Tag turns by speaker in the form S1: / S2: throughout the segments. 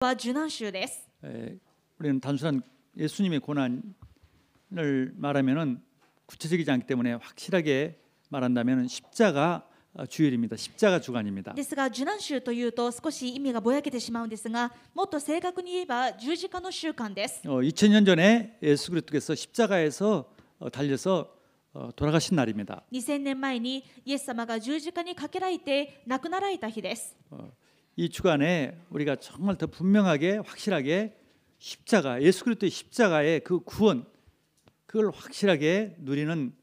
S1: は受難週です。
S2: 우리는 단순한 예수님의 고난을 말하면은 구체적이지 않기 때문에 확실하게 말한다면 십자가 주일입니다. 십자가 주간입니다.
S1: ですが受難週というと少し意味がぼやけてしまうんですが、もっと正確に言えば十字架の週間です。
S2: 2000년 전에 예수 그리스도께서 십자가에서 달려서 돌아가신 날입니다.
S1: 2000年前にイエス様が十字架にかけられて亡くなられた日です。
S2: 이 주간에 우리가 정말 더 분명하게 확실하게 십자가, 예수 그리스도의 십자가의 그 구원, 그걸 확실하게 누리는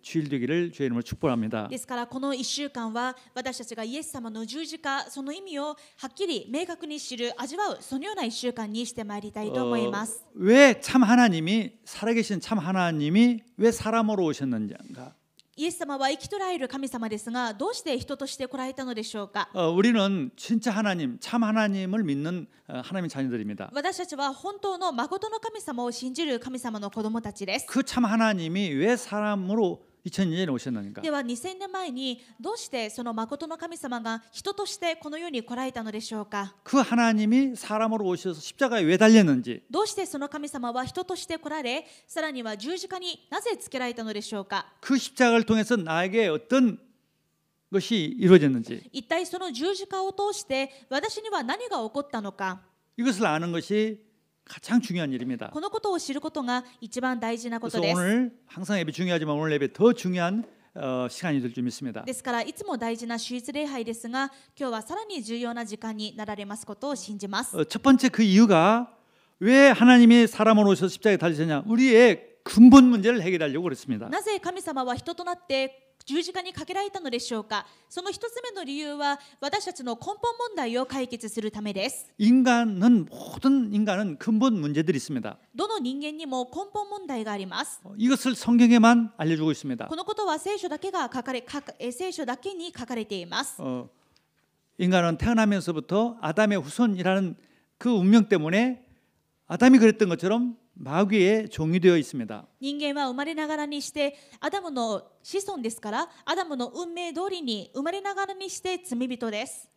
S2: 주일 되기를 주의 이름으로 축복합니다.
S1: ですからこの1週間は私たちがイエス様の十字架その意味をはっきり明確に知る味わうそのような1週間にしてまいりたいと思います。
S2: 왜 참 하나님이 살아계신 참 하나님이 왜 사람으로 오셨는가?
S1: イエス様は生きとられる神様ですがどうして人として来られたのでしょうか。
S2: 우리는 진짜 하나님, 참 하나님을 믿는 하나님의 자녀들입니다.
S1: 私たちは本当の誠の神様を信じる神様の子供たちです。
S2: 그 참 하나님이 왜 사람으로 2000년 전에 오셨는가?
S1: では2000年前にどうしてその誠の神様が人としてこの世に来られたのでしょうか。
S2: 그 하나님이 사람으로 오셔서 십자가에 왜 달렸는지,
S1: どうしてその神様は人として来られ、さらには十字架になぜつけられたのでしょうか。
S2: 그 십자가를 통해서 나에게 어떤 것이 이루어졌는지,
S1: 一体その十字架を通して私には何が起こったのか。
S2: 이것을 아는 것이 가장 중요한 일입니다.
S1: このことを知ることが一番大事なこと
S2: 그래서
S1: です。
S2: 오늘 항상 예배 중요하지만 오늘 예배 더 중요한 시간이 될 줄 믿습니다.
S1: ですからいつも大事な主日礼拝ですが、今日はさらに重要な時間になられますことを信じます。
S2: 첫 번째 그 이유가 왜 하나님이 사람으로 오셔서 십자가에 달리셨냐? 우리의 근본 문제를 해결하려고 그랬습니다.
S1: なぜ神様は人となって十字架にかけられたのでしょうか。その一つ目の理由は私たちの根本問題を解決するためです。
S2: 모든 인간은 근본 문제들이 있습니다.
S1: どの人間にも根本問題があります。
S2: 이것을 성경에만 알려주고 있습니다.
S1: このことは聖書だけに書かれています。
S2: 인간은 태어나면서부터 아담의 후손이라는 그 운명 때문에 아담이 그랬던 것처럼 마귀의 종이 되어 있습니다.
S1: 人間は生まれながらにしてアダムの子孫ですから、アダムの運命通りに生まれながらにして罪人です。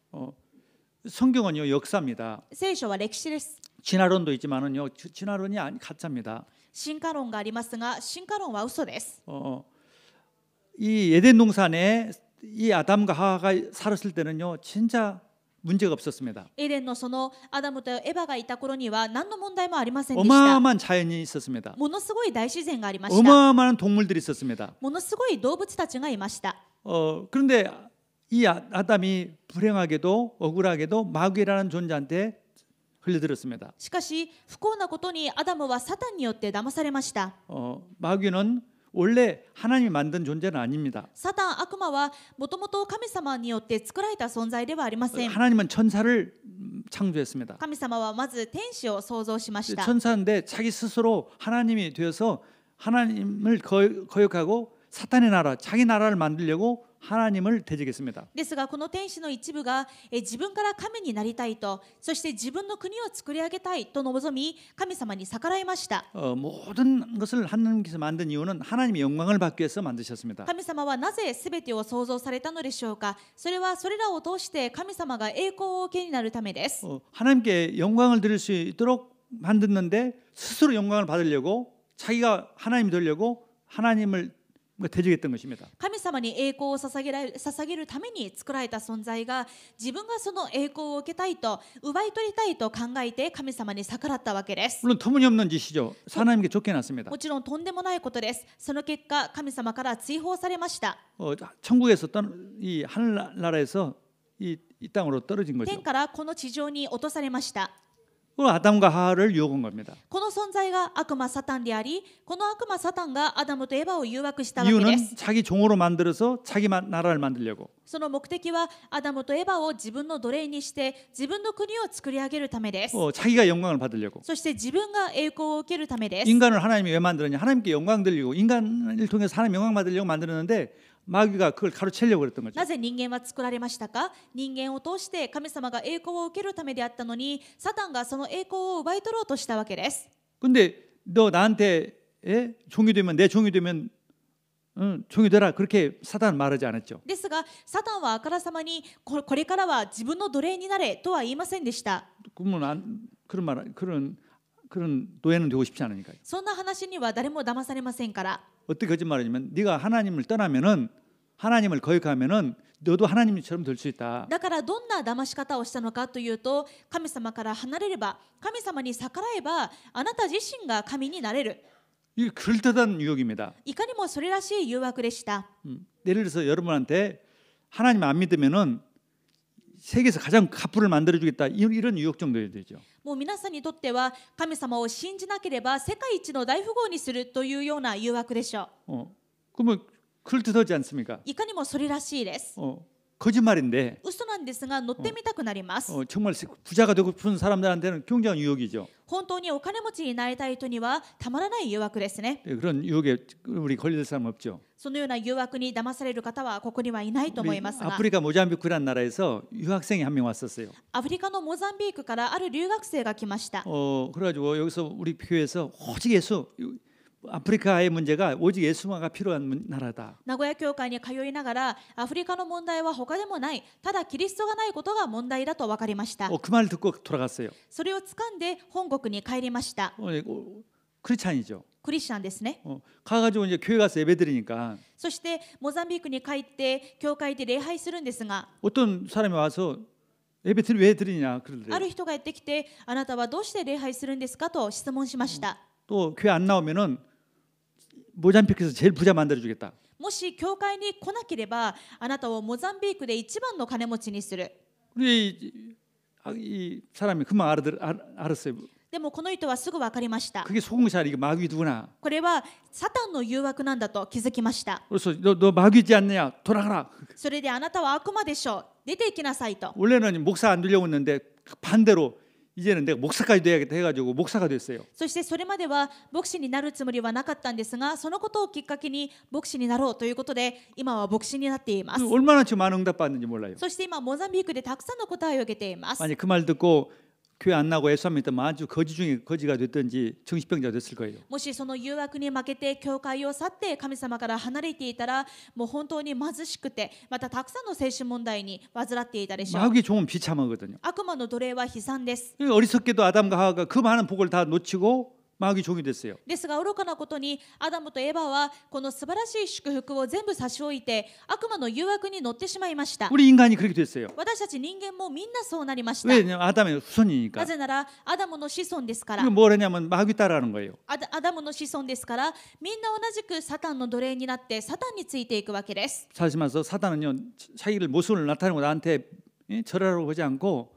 S2: 성경은요 역사입니다.
S1: 聖書は歴史です。
S2: 진화론도 있지만은요 진화론이 가짜입니다.
S1: 進化論がありますが、進化論は嘘です。
S2: 이 에덴 동산에 이 아담과 하와가 살았을 때는요 진짜 문제가 없었습니다.
S1: エデンのそのアダムとエバがいた頃には何の問題もありませんでした。
S2: 어마어마한 자연이 있었습니다.
S1: ものすごい大自然がありました。
S2: 어마어마한 동물들이 있었습니다.
S1: ものすごい動物たちがいました。
S2: 그런데 이 아담이 불행하게도 억울하게도 마귀라는 존재한테 흘려들었습니다.
S1: しかし不幸なことにアダムはサタンによって騙されました。
S2: 마귀는 원래 하나님이 만든 존재는 아닙니다.
S1: サタン悪魔はもともと神様によって作られた存在ではありません。
S2: 하나님은 천사를 창조했습니다.
S1: 神様はまず天使を創造しました。
S2: 천사인데 자기 스스로 하나님이 되어서 하나님을 거역하고 사탄의 나라, 자기 나라를 만들려고 하나님을 대적했습니다.
S1: ですがこの天使の一部が自分から神になりたいと、そして自分の国を作り上げたいと望み神様に逆らいました。
S2: 모든 것을 하나님께서 만든 이유는 하나님의 영광을 받기 위해서 만드셨습니다.
S1: 神様はなぜ全てを創造されたのでしょうか。それはそれらを通して神様が栄光をお受けになるためです。
S2: 하나님께 영광을 드릴 수 있도록 만드는데 스스로 영광을 받으려고 자기가 하나님이 되려고 하나님을 대적했던 것입니다.
S1: 神様に栄光を捧げるために作られた存在が自分がその栄光を受けたいと奪い取りたいと考えて神様に逆らったわけです。
S2: 물론 터무니없는 짓이죠. 하나님께 쫓겨났습니다.
S1: もちろんとんでもないことです。その結果神様から追放されました。
S2: 천국에서 이 하늘나라에서 이 땅으로 떨어진 거죠.
S1: 天からこの地上に落とされました。
S2: 아담과 하와를 유혹한 겁니다.
S1: この存在が悪魔サタンであり、この悪魔サタンがアダムとエバを誘惑したわけです。
S2: 이유는 자기 종으로 만들어서 자기 나라를 만들려고.
S1: その目的はアダムとエバを自分の奴隷にして自分の国を作り上げるためです。
S2: 자기가 영광을 받으려고.
S1: そして自分が栄光を受けるためです。
S2: 인간을 하나님이 왜 만들었냐? 하나님께 영광 들리고 인간을 통해서 하나님 영광 받으려고 만드는데 마귀가 그걸 가로채려고 그랬던 거죠.
S1: なぜ人間は作られましたか。人間を通して神様が栄光を受けるためであったのに、サタンがその栄光を奪い取ろうとしたわけです。
S2: 근데 너 나한테 종이 되면 내 종이 되면 종이 되라 그렇게 사단은 말하지 않았죠.
S1: ですがサタンはあからさまにこれからは自分の奴隷になれとは言いませんでした。
S2: 그러면 그런 노예는 되고 싶지 않으니까요.
S1: そんな話には誰も騙されませんから。
S2: 어떻게 거짓말하냐면 네가 하나님을 떠나면은 하나님을 거역하면은 너도 하나님처럼 될 수 있다.
S1: だからどんな騙し方をしたのかというと、神様から離れれば、神様に逆らえばあなた自身が神になれる。
S2: 이게 그럴듯한 유혹입니다.
S1: いかにもそれらしい誘惑でした。
S2: 예를 들어서 여러분한테 하나님 안 믿으면은 세계에서 가장 갑부를 만들어주겠다 이런 유혹 정도 되죠.
S1: もう皆さんにとっては神様を信じなければ世界一の大富豪にするというような誘惑でしょう。
S2: 그러면 그럴듯하지 않습니까?
S1: いかにもそれらしいです。
S2: 거짓말인데
S1: 嘘なんですが乗ってみたくなります。
S2: 정말 부자가 되고 싶은 사람들한테는 굉장한 유혹이죠.
S1: 本当にお金持ちになりたい人にはたまらない誘惑ですね。
S2: 그런 유혹에 우리 걸릴 사람 없죠.
S1: そのような誘惑に騙される方はここにはいないと思いますが、
S2: 아프리카 모잠비크라는 나라에서 유학생이 한 명 왔었어요.
S1: アフリカのモザンビークからある留学生が来ました。
S2: 그래가지고 여기서 우리 교회에서 오직 예수 아프리카의 문제가 오직 예수가 필요한 나라다.
S1: 名古屋教会に通いながらアフリカの問題は他でもない、ただキリストがないことが問題だと分かりました。
S2: 그 말 듣고 돌아갔어요.
S1: それを掴んで本国に帰りました。
S2: 크리스찬이죠.
S1: クリスチャンですね。
S2: 가가지고 이제 교회 가서 예배드리니까
S1: そしてモザンビークに帰って教会で礼拝するんですが、
S2: 어떤 사람이 와서 예배 왜 드리냐
S1: あ
S2: 그러더래요.
S1: る人がやってきて、あなたはどうして礼拝するんですかと質問しました。
S2: 또 교회 안 나오면은 모잠비크에서 제일 부자 만들어주겠다.
S1: もし教会に来なければあなたをモザンビークで一番の金持ちにする。
S2: 이 사람이 금방 알았어요.
S1: でもこの人はすぐ分かりました。
S2: 그게 소금살 이게 마귀두구나.
S1: これはサタンの誘惑なんだと気づきました。
S2: 그래서 너 마귀지 않느냐 돌아가라.
S1: それであなたは悪魔でしょう、出て行きなさいと。
S2: 원래는 목사 안 되려고 했는데 반대로 이제는 내가 목사까지 돼야겠다 해가지고 목사가 됐어요.
S1: そしてそれまでは牧師になるつもりはなかったんですが、そのことをきっかけに牧師になろうということで今は牧師になっています。
S2: 얼마나 지금 많은 응답 받는지 몰라요.
S1: そして今モザンビークでたくさんの答えを受けています。
S2: 만약 그 말 듣고 교회 안 나고 예수 안 믿으면 아주 거지 중에 거지가 됐든지 정신병자 됐을 거예요.
S1: もしその誘惑に負けて教会を去って神様から離れていたら、もう本当に貧しくてまたたくさんの精神問題に患っていたでしょう。
S2: 마귀의 종은 비참하거든요.
S1: 悪魔の奴隷は悲惨です。
S2: 어리석게도 아담과 하와가 그 많은 복을 다 놓치고 마귀 종이 됐어요.
S1: ですが愚かなことにアダムとエバはこの素晴らしい祝福を全部差し置いて悪魔の誘惑に乗ってしまいました。
S2: 우리 인간이 그렇게 됐어요.
S1: 私たち人間もみんなそうなりました。
S2: 왜냐면 아담의 후손이니까.
S1: なぜならアダムの子孫ですから。
S2: 이거 뭘 했냐면 마귀 따라하는 거예요.
S1: アダムの子孫ですから、みんな同じくサタンの奴隷になってサタンについていくわけです。
S2: 사실면서 사단은요 자기를 모습을 나타내고 나한테 절하라고 하지 않고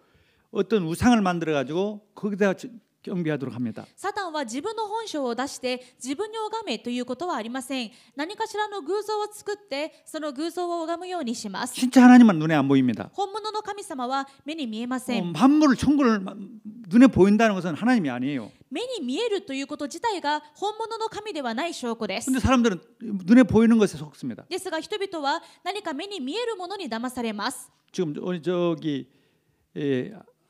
S2: 어떤 우상을 만들어 가지고 거기다 경배하도록 합니다.
S1: サタンは自分の本性を出して自分に拝めということはありません。何かしらの偶像を作ってその偶像を拝むようにします。
S2: 진짜 하나님은 눈에 안 보입니다.
S1: 本物の神様は目に見えません。
S2: 만물을 천국을 눈에 보인다는 것은 하나님이 아니에요.
S1: 目に見えるということ自体が本物の神ではない証拠です。
S2: 근데 사람들은 눈에 보이는 것에 속습니다.
S1: ですが人々は何か目に見えるものに騙されます。
S2: 지금 저기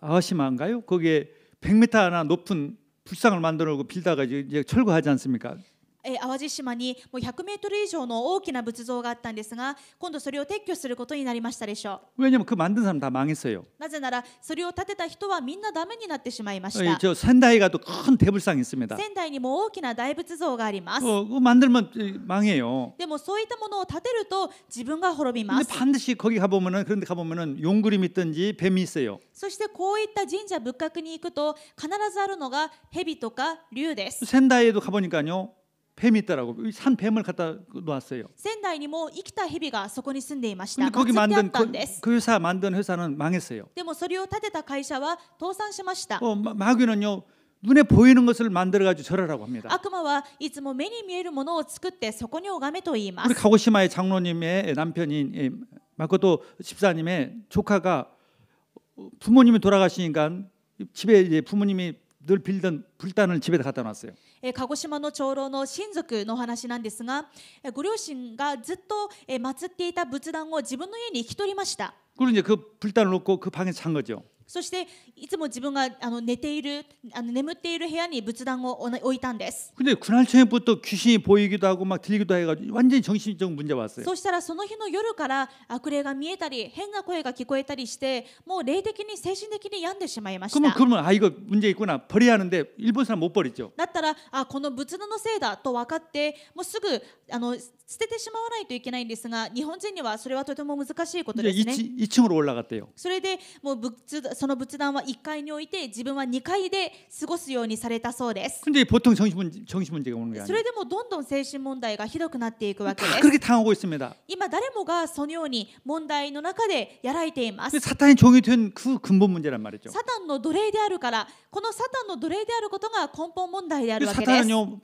S2: 아시마인가요? 거기에 100m나 높은 불상을 만들어 놓고 빌다가 이제 철거하지 않습니까?
S1: 淡路島にもう100メートル以上の大きな仏像があったんですが、今度それを撤去することになりましたでしょう。
S2: 왜냐면 그 만든 사람 다 망했어요.
S1: なぜならそれを建てた人はみんなダメになってしまいました。
S2: 저仙台가도 큰 대불상이 있습니다.
S1: 仙台にも大きな大仏像があります。
S2: 그거 만들면 망해요.
S1: でもそういったものを建てると自分が滅びま
S2: 근데
S1: す。
S2: 반드시 거기 가보면은 그런데 가보면은 용구림이 있든지 뱀이 있어요.
S1: そしてこういった神社仏閣に行くと必ずあるのが蛇とか竜です。
S2: 仙台에도 가보니까요 뱀이 있더라고. 산 뱀을 갖다 놓았어요.
S1: 仙台にも生きた蛇がそこに住んでいました。
S2: 근데 거기
S1: 祀ってあっ
S2: 만든
S1: たんです。
S2: 그 회사 만든 회사는 망했어요.
S1: でもそれを建てた会社は倒産しました。
S2: 마귀는요 눈에 보이는 것을 만들어 가지고 절하라고 합니다.
S1: 悪魔はいつも目に見えるものを作ってそこに拝めと言いま
S2: 우리
S1: す。
S2: 가고시마의 장로님의 남편인 마코토 집사님의 조카가 부모님이 돌아가시니까 집에 이제 부모님이 늘 빌던 불단을 집에다 갖다 놨어요.
S1: 鹿児島の長老の親族のお話なんですが、ご両親がずっと祀っていた仏壇を自分の家に引き取りました。
S2: 그리고 이제 그 불단을 놓고 그 방에서 잔 거죠.
S1: そしていつも自分が寝ている眠っている部屋に仏壇を置いたんです。
S2: 근데 그날 저녁부터 귀신이 보이기도 하고 막 들리기도 해가지고 완전히 정신적 문제가 왔어요.
S1: そうしたらその日の夜から悪霊が見えたり変な声が聞こえたりしてもう霊的に精神的に病んでしまいました。
S2: 그러면 아 이거 문제 있구나 버려야 하는데 일본 사람 못 버리죠.
S1: だったらこの仏壇のせいだと分かってもうすぐ捨ててしまわないといけないんですが、日本人にはそれはとても難しいことですね。
S2: 2층으로 올라갔대요.
S1: それでもうその仏壇は1階に置いて自分は2階で過ごすようにされたそうです。
S2: 근데 보통 정신 문제가 오는 게
S1: そ
S2: 아니에요.
S1: れでもどんどん精神問題がひどくなっていくわけで
S2: 다
S1: す。
S2: 그렇게 당하고 있습니다.
S1: 今誰もがそのように問題の中でやられています。
S2: 사탄이 종이 된 그 근본 문제란 말이죠.
S1: サタンの奴隷であるから、このサタンの奴隷であることが根本問題であるわけです。
S2: 사탄은요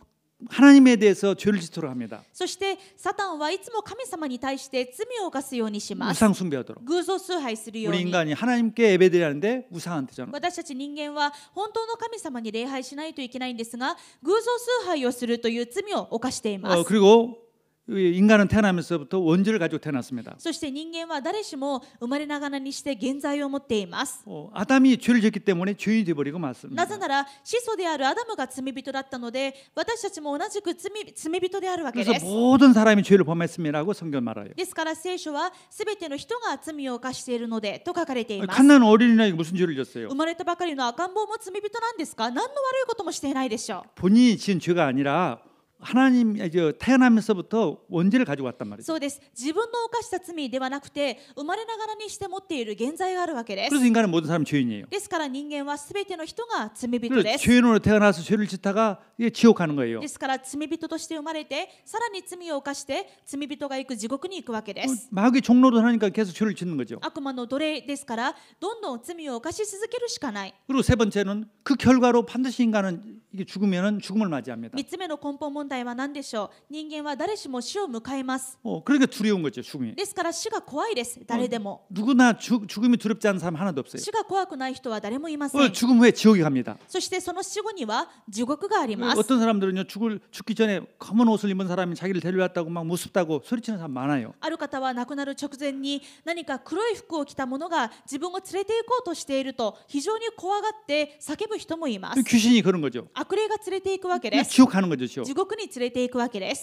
S2: 하나님에 대해서 죄를 짓도록 합니다.
S1: そしてサタンはいつも神様に対して罪を犯すようにします。
S2: 우상 숭배하도록.
S1: 偶像崇拝するよう
S2: 우리
S1: に。
S2: 인간이 하나님께 예배드리는데 우상한테잖아.
S1: 私たち人間は本当の神様に礼拝しないといけないんですが、偶像崇拝をするという罪を犯しています。
S2: 그리고 인간은 태어나면서부터 원죄를 가지고 태어났습니다.
S1: そして人間は誰しも生まれながらにして原罪を持っています。
S2: 아담이 죄를 짓기 때문에 죄인이 되어버리고 말습니다.
S1: なぜなら始祖であるアダムが罪人だったので、私たちも同じく罪人であるわけで
S2: 그래서
S1: す。
S2: 모든 사람이 죄를 범했음이라고 성경 말해요.
S1: ですから聖書はすべての人が罪を犯しているのでと書かれています。
S2: 갓난 어린이가 무슨 죄를 졌어요?
S1: 生まれたばかりの赤ん坊も罪人なんですか？何の悪いこともしていないでしょう。
S2: 본인이 지은 죄가 아니라 하나님 태어나면서부터 원죄를 가지고 왔단 말이죠.
S1: そうです。自分の犯した罪ではなくて生まれながらにして持っている原罪があるわけです。
S2: 그래서 인간은 모든 사람 죄인이에요.
S1: ですから人間はすべての人が罪人
S2: 그래서
S1: です。
S2: 죄인으로 태어나서 죄를 짓다가 이게 지옥 가는 거예요.
S1: ですから罪人として生まれてさらに罪を犯して罪人が行く地獄に行くわけです。
S2: 마귀 종로도 하니까 계속 죄를 짓는 거죠.
S1: 悪魔の奴隷ですからどんどん罪を犯し続けるしかない。
S2: 그리고 세 번째는 그 결과로 반드시 인간은 이게 죽으면은 죽음을 맞이합니다.
S1: 3つ目の根本問題は何でしょう。人間は誰しも死を迎えます。
S2: 그러니까 두려운 거죠, 죽음이.
S1: ですから死が怖いです。誰でも。
S2: 누구나 죽음이 두렵지 않은 사람 하나도 없어요.
S1: 死が怖くない人は誰もいません。
S2: 죽음 후에 지옥에 갑니다.
S1: そしてその死後には地獄があります。
S2: 어떤 사람들은요 죽기 전에 검은 옷을 입은 사람이 자기를 데려왔다고 막 무섭다고 소리치는 사람 많아요.
S1: ある方は亡くなる直前に何か黒い服を着た者が自分を連れて行こうとしていると非常に怖がって叫ぶ人もいます。
S2: 귀신이 그런 거죠.
S1: 悪霊が連れて行くわけです。
S2: 지옥 가는 거죠, 지옥.
S1: 地獄に連れて行くわけです。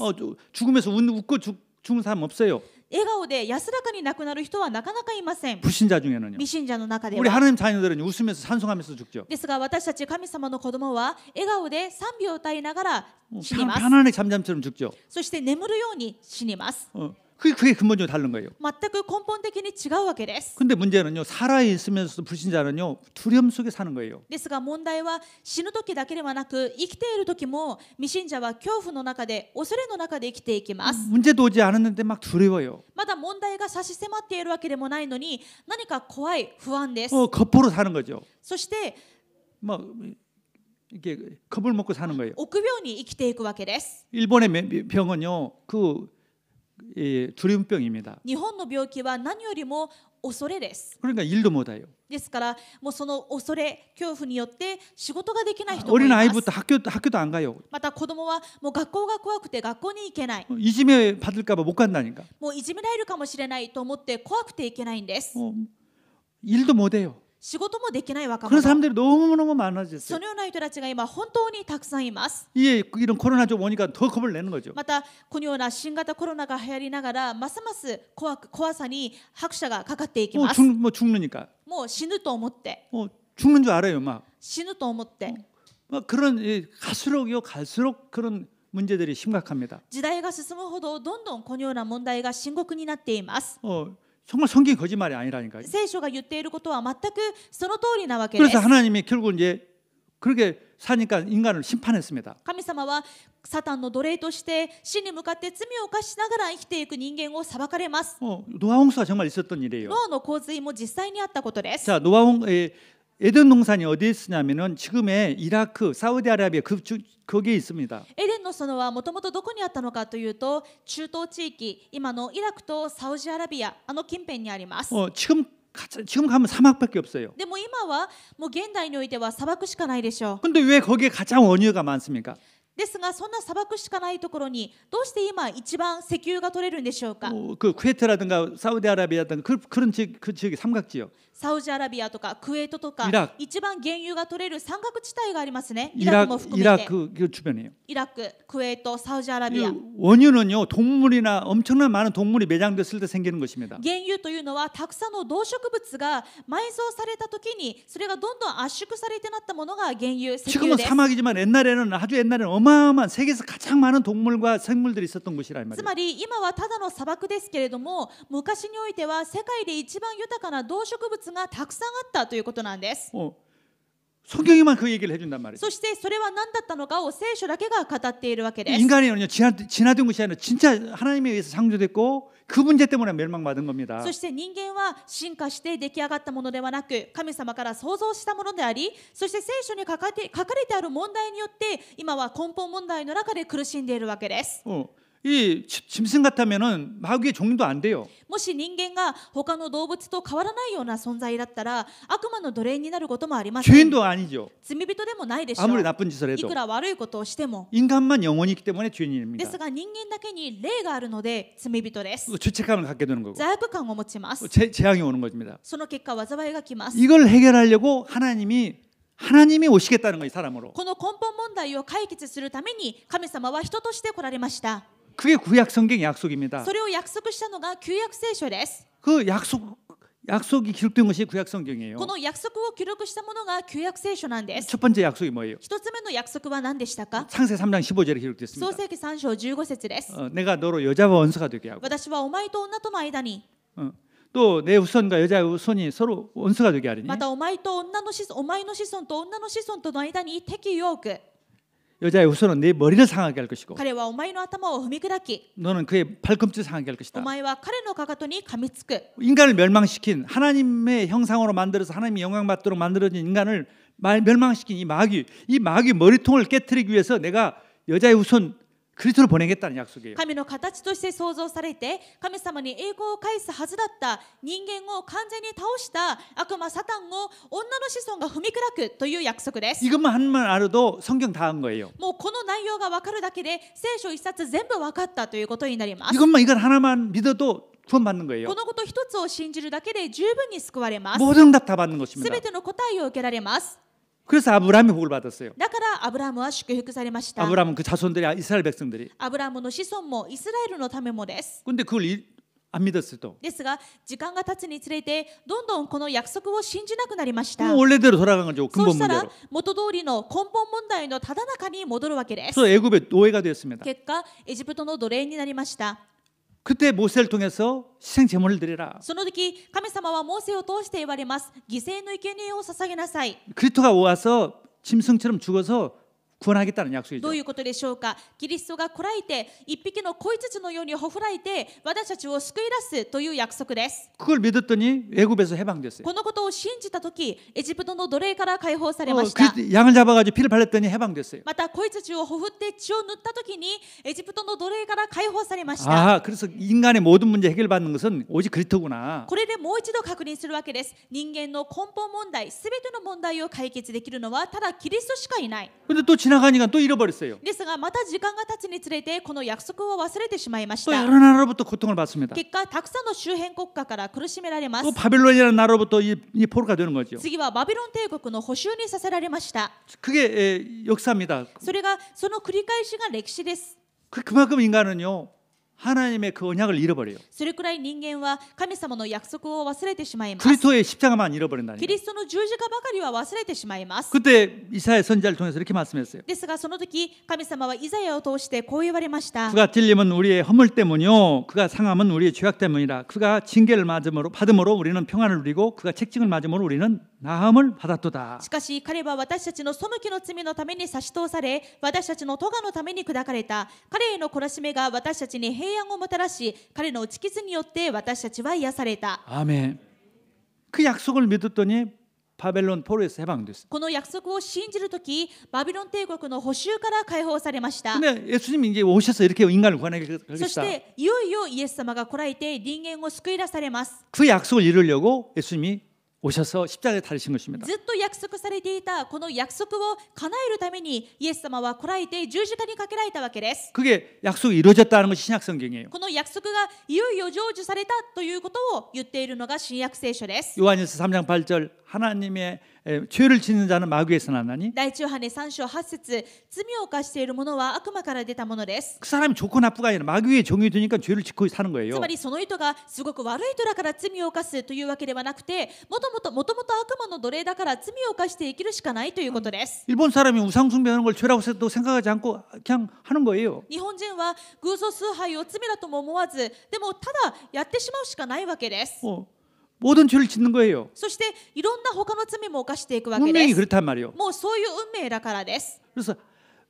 S2: 죽으면서 웃고 죽은 사람 없어요.
S1: 笑顔で安らかに亡くなる人はなかなかいません。
S2: 불신자 중에는요.
S1: 未信者の中で
S2: 우리
S1: は。
S2: 하나님 자녀들은 웃으면서 찬송하면서 죽죠.
S1: ですが私たち神様の子供は笑顔で賛美を歌いながら死にます。
S2: 편안하게 잠잠처럼 죽죠.
S1: そして眠るように死にます。
S2: 그게 근본적으로 다른 거예요.
S1: 全く根本的に違うわけです。
S2: 근데 문제는요 살아 있으면서도 불신자는요 두려움 속에 사는 거예요.
S1: ですが問題は死ぬ時だけではなく生きている時も未信者は恐怖の中で恐れの中で生きていきます。
S2: 문제도 오지 않았는데 막 두려워요.
S1: まだ問題が差し迫っているわけでもないのに何か怖い不安です。
S2: 겁으로 사는 거죠.
S1: そして
S2: 뭐 이게 겁을 먹고 사는 거예요.
S1: 臆病に生きていくわけです。
S2: 일본의 병은요 두려움병입니다.
S1: 日本の病気は何よりも恐れです。
S2: 그러니까 일도 못해요.
S1: ですからもうその恐れ恐怖によって仕事ができない人もいま
S2: 어린
S1: す。
S2: 아이부터 학교도 안 가요.
S1: また子供はもう学校が怖くて学校に行けない。
S2: 이심에 받을까봐 못 간다니까.
S1: もういじめられるかもしれないと思って怖くて行けないんです。
S2: 일도 못해요.
S1: 仕事もできない若
S2: 그런
S1: 者。
S2: 사람들이 너무너무
S1: そ
S2: 많아졌어요.
S1: のような人たちが今本当にたくさんいます。
S2: 이게 이런 코로나 좀 오니까 더 겁을 내는 거죠.
S1: またこのような新型コロナが流行りながらますます怖さに拍車がかかっていきます。
S2: 죽느니까.
S1: もう死ぬと思って
S2: 죽는 줄 알아요, 막.
S1: 死ぬと思って
S2: 막 그런 갈수록 그런 문제들이 심각합니다.
S1: 時代が進むほどどんどんこのような問題が深刻になっています。
S2: 정말 성경이 거짓말이 아니라니까요.
S1: 聖書が言っていることは全くその通りなわけです。
S2: 그래서 하나님이 결국 이제 그렇게 사니까 인간을 심판했습니다.
S1: 神様はサタンの奴隷として死に向かって罪を犯しながら生きていく人間を裁かれます。
S2: 노아 홍수가 정말 있었던 일이에요.
S1: ノアの洪水も実際にあったことです。
S2: 자, 에덴 동산이 어디에 있으냐면은 지금의 이라크, 사우디아라비아 거기에 있습니다.
S1: エデンの園はもともとどこにあったのかというと中東地域、今のイラクとサウジアラビア近辺にあります。
S2: 지금 가면 사막밖에 없어요.
S1: でも今はもう現代においては砂漠しかないでしょう。
S2: 근데 왜 거기에 가장 원유가 많습니까?
S1: ですがそんな砂漠しかないところにどうして今一番石油が取れるんでしょうか。
S2: 그 쿠웨이트라든가 사우디아라비아라든가 그런 그 지역이 삼각지요.
S1: サウジアラビアとかクウェートとか
S2: イラク
S1: 一番原油が取れる山岳地帯がありますね。イ
S2: 이라,
S1: ラクも含めて
S2: 이라크 그 주변이에요.
S1: イラク、クウェート、サウジアラビア。
S2: 이 원유는요 동물이나 엄청난 많은 동물이 매장됐을 때 생기는 것입니다.
S1: 原油というのはたくさんの動植物が埋蔵された時にそれがどんどん圧縮されてなったものが原油、石
S2: 지금은
S1: 油です。
S2: 사막이지만 옛날에는 아주 옛날에는 어마어마한 세계에서 가장 많은 동물과 생물들이 있었던 곳이라 이
S1: つ
S2: 말이에요.
S1: まり今はただの砂漠ですけれども、昔においては世界で一番豊かな動植物がたくさんあったということなんです。
S2: 성경에만 그 얘기를 해준단 말이에요.
S1: そしてそれは何だったのかを聖書だけが語っているわけです。
S2: 인간이요 진화된 것이 아니라 진짜 하나님에 의해서 창조됐고 그 문제 때문에 멸망받은 겁니다.
S1: そして人間は進化して出来上がったものではなく神様から創造したものであり、そして聖書に書かれてある問題によって今は根本問題の中で苦しんでいるわけです。
S2: 이 짐승 같다면은 마귀의 종도 안 돼요.
S1: もし人間が他の動物と変わらないような存在だったら悪魔の奴隷になることもありません。
S2: 죄인도 아니죠.
S1: 罪人でもないでしょう。
S2: 아무리 나쁜 짓을
S1: い
S2: 해도
S1: くら悪いことをしても。
S2: 인간만 영혼이 있기 때문에
S1: で
S2: 죄인입니다.
S1: すが人間だけに霊があるので罪人です。
S2: 죄책감을 갖게 되는 거고
S1: 罪悪感を持ちます。
S2: 재앙이 오는 것입니다.
S1: その結果災いが来ます。
S2: 이걸 해결하려고 하나님이 오시겠다는 거예요, 사람으로.
S1: この根本問題を解決するために神様は人として来られました。
S2: 그게 구약 성경의 약속입니다.
S1: それを約束したのが旧約聖書です。
S2: 그 약속이 기록된 것이 구약 성경이에요.
S1: この約束を記録したものが旧約聖書なんです。
S2: 첫 번째 약속이 뭐예요?
S1: 一つ目の約束は何でしたか？
S2: 창세 3장 15절에 기록됐습니다.
S1: 創世記3章15節です。
S2: 내가 너로 여자와 원수가 되게 하고
S1: 私はお前と女との間に、
S2: 또 내 후손과 여자의 후손이 서로 원수가 되게 하리니
S1: またお前の子孫と女の子孫との間に敵意を置く。
S2: 여자의 후손은 내 머리를 상하게 할 것이고
S1: 彼はお前の頭を踏み砕き、
S2: 너는 그의 발꿈치를 상하게 할
S1: お
S2: 것이다.
S1: 前は彼のかかとに噛みつく。
S2: 인간을 멸망시킨 하나님의 형상으로 만들어서 하나님이 영광받도록 만들어진 인간을 멸망시킨 이 마귀 머리통을 깨트리기 위해서 내가 여자의 후손 그리스도를 보내겠다는 약속이에요.
S1: 神の形として創造されて神様に栄光を返すはずだった人間を完全に倒した悪魔サタンを女の子孫が踏み砕くという約束です。
S2: 이것만 한번 알아도 성경 다 한 거예요.
S1: もうこの内容が分かるだけで聖書一冊全部分かったということになります。
S2: 이것 하나만 믿어도 구원받는 거예요.
S1: このこと一つを信じるだけで十分に救われます。
S2: 모든 응답 다 받는
S1: す
S2: 것입니다.
S1: べての答えを受けられます。
S2: 그래서 아브라함이 복을 받았어요.
S1: だからアブラハムは祝福されました。
S2: 아브라함은 그 자손들이 이스라엘 백성들이.
S1: アブラハムの子孫もイスラエルのためもです。
S2: 근데 그걸 안 믿었어요 또.
S1: ですが時間が経つにつれてどんどんこの約束を信じなくなりました。
S2: 그럼 원래대로 돌아간 거죠.
S1: そう
S2: 근본
S1: したら
S2: 문제로.
S1: 元通りの根本問題のただ中に戻るわけです。
S2: 그래서 애굽의 노예가 되었습니다.
S1: 結果エジプトの奴隷になりました。
S2: 그때 모세를 통해서 희생 제물을 드리라.
S1: その時神様はモーセを通して言われます。犠牲の生贄を捧げなさい。
S2: 그리스도가 와서 짐승처럼 죽어서 구원하겠다는
S1: ど
S2: 약속이죠.
S1: ういうことでしょうか。キリストがこらえて一匹の子羊のようにほふらいて私たちを救い出すという約束です。
S2: 그걸 믿었더니 애굽에서 해방됐어요.
S1: このことを信じた時エジプトの奴隷から解放されました。
S2: 양을 잡아가지고 피를 발랐더니 해방됐어요.
S1: また子羊をほふって血を塗った時にエジプトの奴隷から解放されました。
S2: 그래서 인간의 모든 문제 해결받는 것은 오직 그리스도구나.
S1: これでもう一度確認するわけです。人間の根本問題、すべての問題を解決できるのはただキリストしかいない。
S2: 근데 또 지나가니까 또 잃어버렸어요.
S1: ですがまた時間が経つにつれてこの約束を忘れてしまいまし
S2: 또
S1: た。
S2: 여러 나라로부터 고통을 받습니다.
S1: 結果たくさんの周辺国家から苦しめられます。
S2: 또 바벨론이라는 나라로부터 이 포로가 되는 거죠.
S1: 次はバビロン帝国の捕囚にさせられました。
S2: 그게 역사입니다.
S1: それがその繰り返しが歴史です。
S2: 그만큼 인간은요 하나님의 그 언약을 잃어버려요.
S1: それくらい人間は神様の約束を忘れてしまいます。
S2: 그리스도의 십자가만 잃어버린다는
S1: キ
S2: 거예요.
S1: リストの十字架ばかりは忘れてしまいます。
S2: 그때 이사야 선지자를 통해서 이렇게 말씀했어요.
S1: ですがその時神様はイザヤを通してこう言われました。
S2: 그가 찔림은 우리의 허물 때문이요 그가 상함은 우리의 죄악 때문이라. 그가 징계를 받음으로 우리는 평안을 누리고 그가 책징을 맞음으로 우리는 나음을 받았도다.
S1: しかし彼は私たちの背きの罪のために差し通され私たちの咎のために砕かれた。彼への懲らしめが私たちに平安をもたらし彼の打ち傷によって私たちは癒された。
S2: 아멘. 그 약속을 믿었더니 바벨론 포로에서 해방됐어요.
S1: この約束を信じるときバビロン帝国の捕囚から解放されました。
S2: 근데 예수님이 이제 오셔서 이렇게 인간을 구원하게
S1: そし
S2: 하겠다.
S1: ていよいよイエス様が来られて人間を救い出されます。
S2: 그 약속을 이루려고 예수님이 오셔서 십자가에 달리신 것입니다.
S1: ずっと約束されていたこの約束を叶えるためにイエス様は来られて十字架にかけられたわけです。
S2: 그게 약속이 이루어졌다는 것이 신약 성경이에요.
S1: この約束がいよいよ成就されたということを言っているのが新約聖書です。
S2: 요한일서 3장 8절 하나님의 죄를 짓는 자는 마귀에서 나나니
S1: 第一ヨハネ3章8節、罪を犯している者は悪魔から出たものです。
S2: 그 사람이 좋고 나쁘가 아니라 마귀의 종이 되니까 죄를 짓고 사는
S1: つ
S2: 거예요.
S1: まりその人がすごく悪い人だから罪を犯すというわけではなくて、もともと悪魔の奴隷だから罪を犯して生きるしかないということです。
S2: 일본 사람이 우상 숭배하는 걸 죄라고 생각하지 않고 그냥 하는 거예요.
S1: 日本人は偶像崇拝を罪だとも思わず、でもただやってしまうしかないわけです。
S2: 모든 죄를 짓는 거예요.
S1: そしていろんな他の罪も犯していくわけで
S2: 운명이
S1: す。
S2: 그렇단 말이에요.
S1: もうそういう運命だからです。
S2: 그래서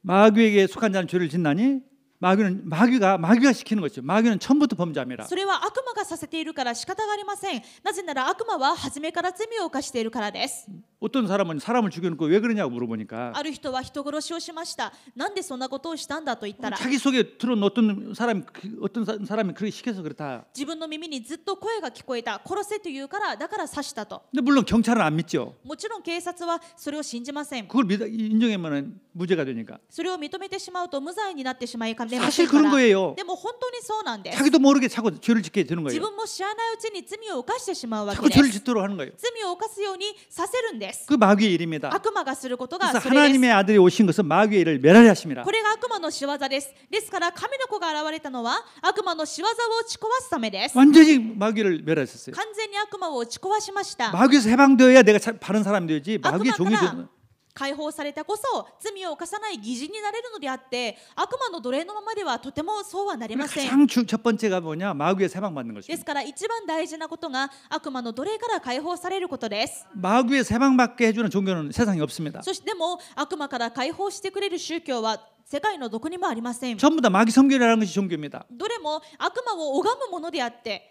S2: 마귀에게 속한 자는 죄를 짓나니 마귀가 시키는 것이죠. 마귀는 처음부터 범죄함이라.
S1: それは悪魔がさせているから仕方がありません。なぜなら悪魔は初めから罪を犯しているからです。
S2: 어떤 사람은 사람을 죽여놓고 왜 그러냐고 물어보니까
S1: ある人は人殺しをしました。なんでそんなことをしたんだと言ったら、
S2: 자기 속에 들은 어떤 사람이 그렇게 시켜서 그렇다.
S1: 自分の耳にずっと声が聞こえた。殺せと言うからだから刺したと。
S2: 근데 물론 경찰은 안 믿죠.
S1: もちろん警察はそれを信じません。
S2: 그걸 인정하면 무죄가 되니까.
S1: それを認めてしまうと無罪になってしまいかねま
S2: 사실
S1: せんか
S2: 그런
S1: ら。
S2: 거예요.
S1: でも本当にそうなんです。
S2: 자기도 모르게 자꾸 죄를 짓게 되는
S1: 自
S2: 거예요.
S1: 分も知らないうちに罪を犯してしまうわけ
S2: 자꾸
S1: で
S2: 죄를
S1: す。
S2: 짓도록 하는 거예요.
S1: 罪を犯すようにさせるんです。
S2: 그 마귀의 일입니다.
S1: 悪魔がすることが
S2: 그래서
S1: それです。
S2: 하나님의 아들이 오신 것은 마귀의 일을 멸하려 하십니다.
S1: これが悪魔の仕業です。ですから神の子が現れたのは悪魔の仕業を打ち壊すためです。
S2: 완전히 마귀를 멸하셨어요.
S1: 完全に悪魔を打ち壊しました。
S2: 마귀에서 해방되어야 내가 바른 사람이 되지. 마귀의 종이 되는.
S1: 解放されたこそ罪を犯さない義人になれるのであって、悪魔の奴隷のままではとてもそうはなりません。
S2: 가장 첫 번째가 뭐냐? 마귀에서 해방받는
S1: で
S2: 것입니다.
S1: すから一番大事なことが悪魔の奴隷から解放されることです。
S2: 마귀에서 해방받게 해주는 종교는 세상에 없습니다.
S1: そしてでも悪魔から解放してくれる宗教は世界のどこにもありません。
S2: 전부 다 마귀 섬기라는 것이 종교입니다.
S1: どれも悪魔を拝むものであって、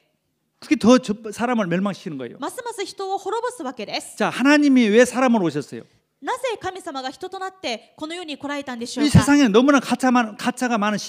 S2: 그게 더 사람을 멸망시키는 거예요.
S1: ますます人を滅ぼすわけです。
S2: 자, 하나님이 왜 사람으로 오셨어요?
S1: なぜ神様が人となってこの世に来られたんでしょ
S2: 이
S1: うか。
S2: 세상에 너무나 가짜가 많은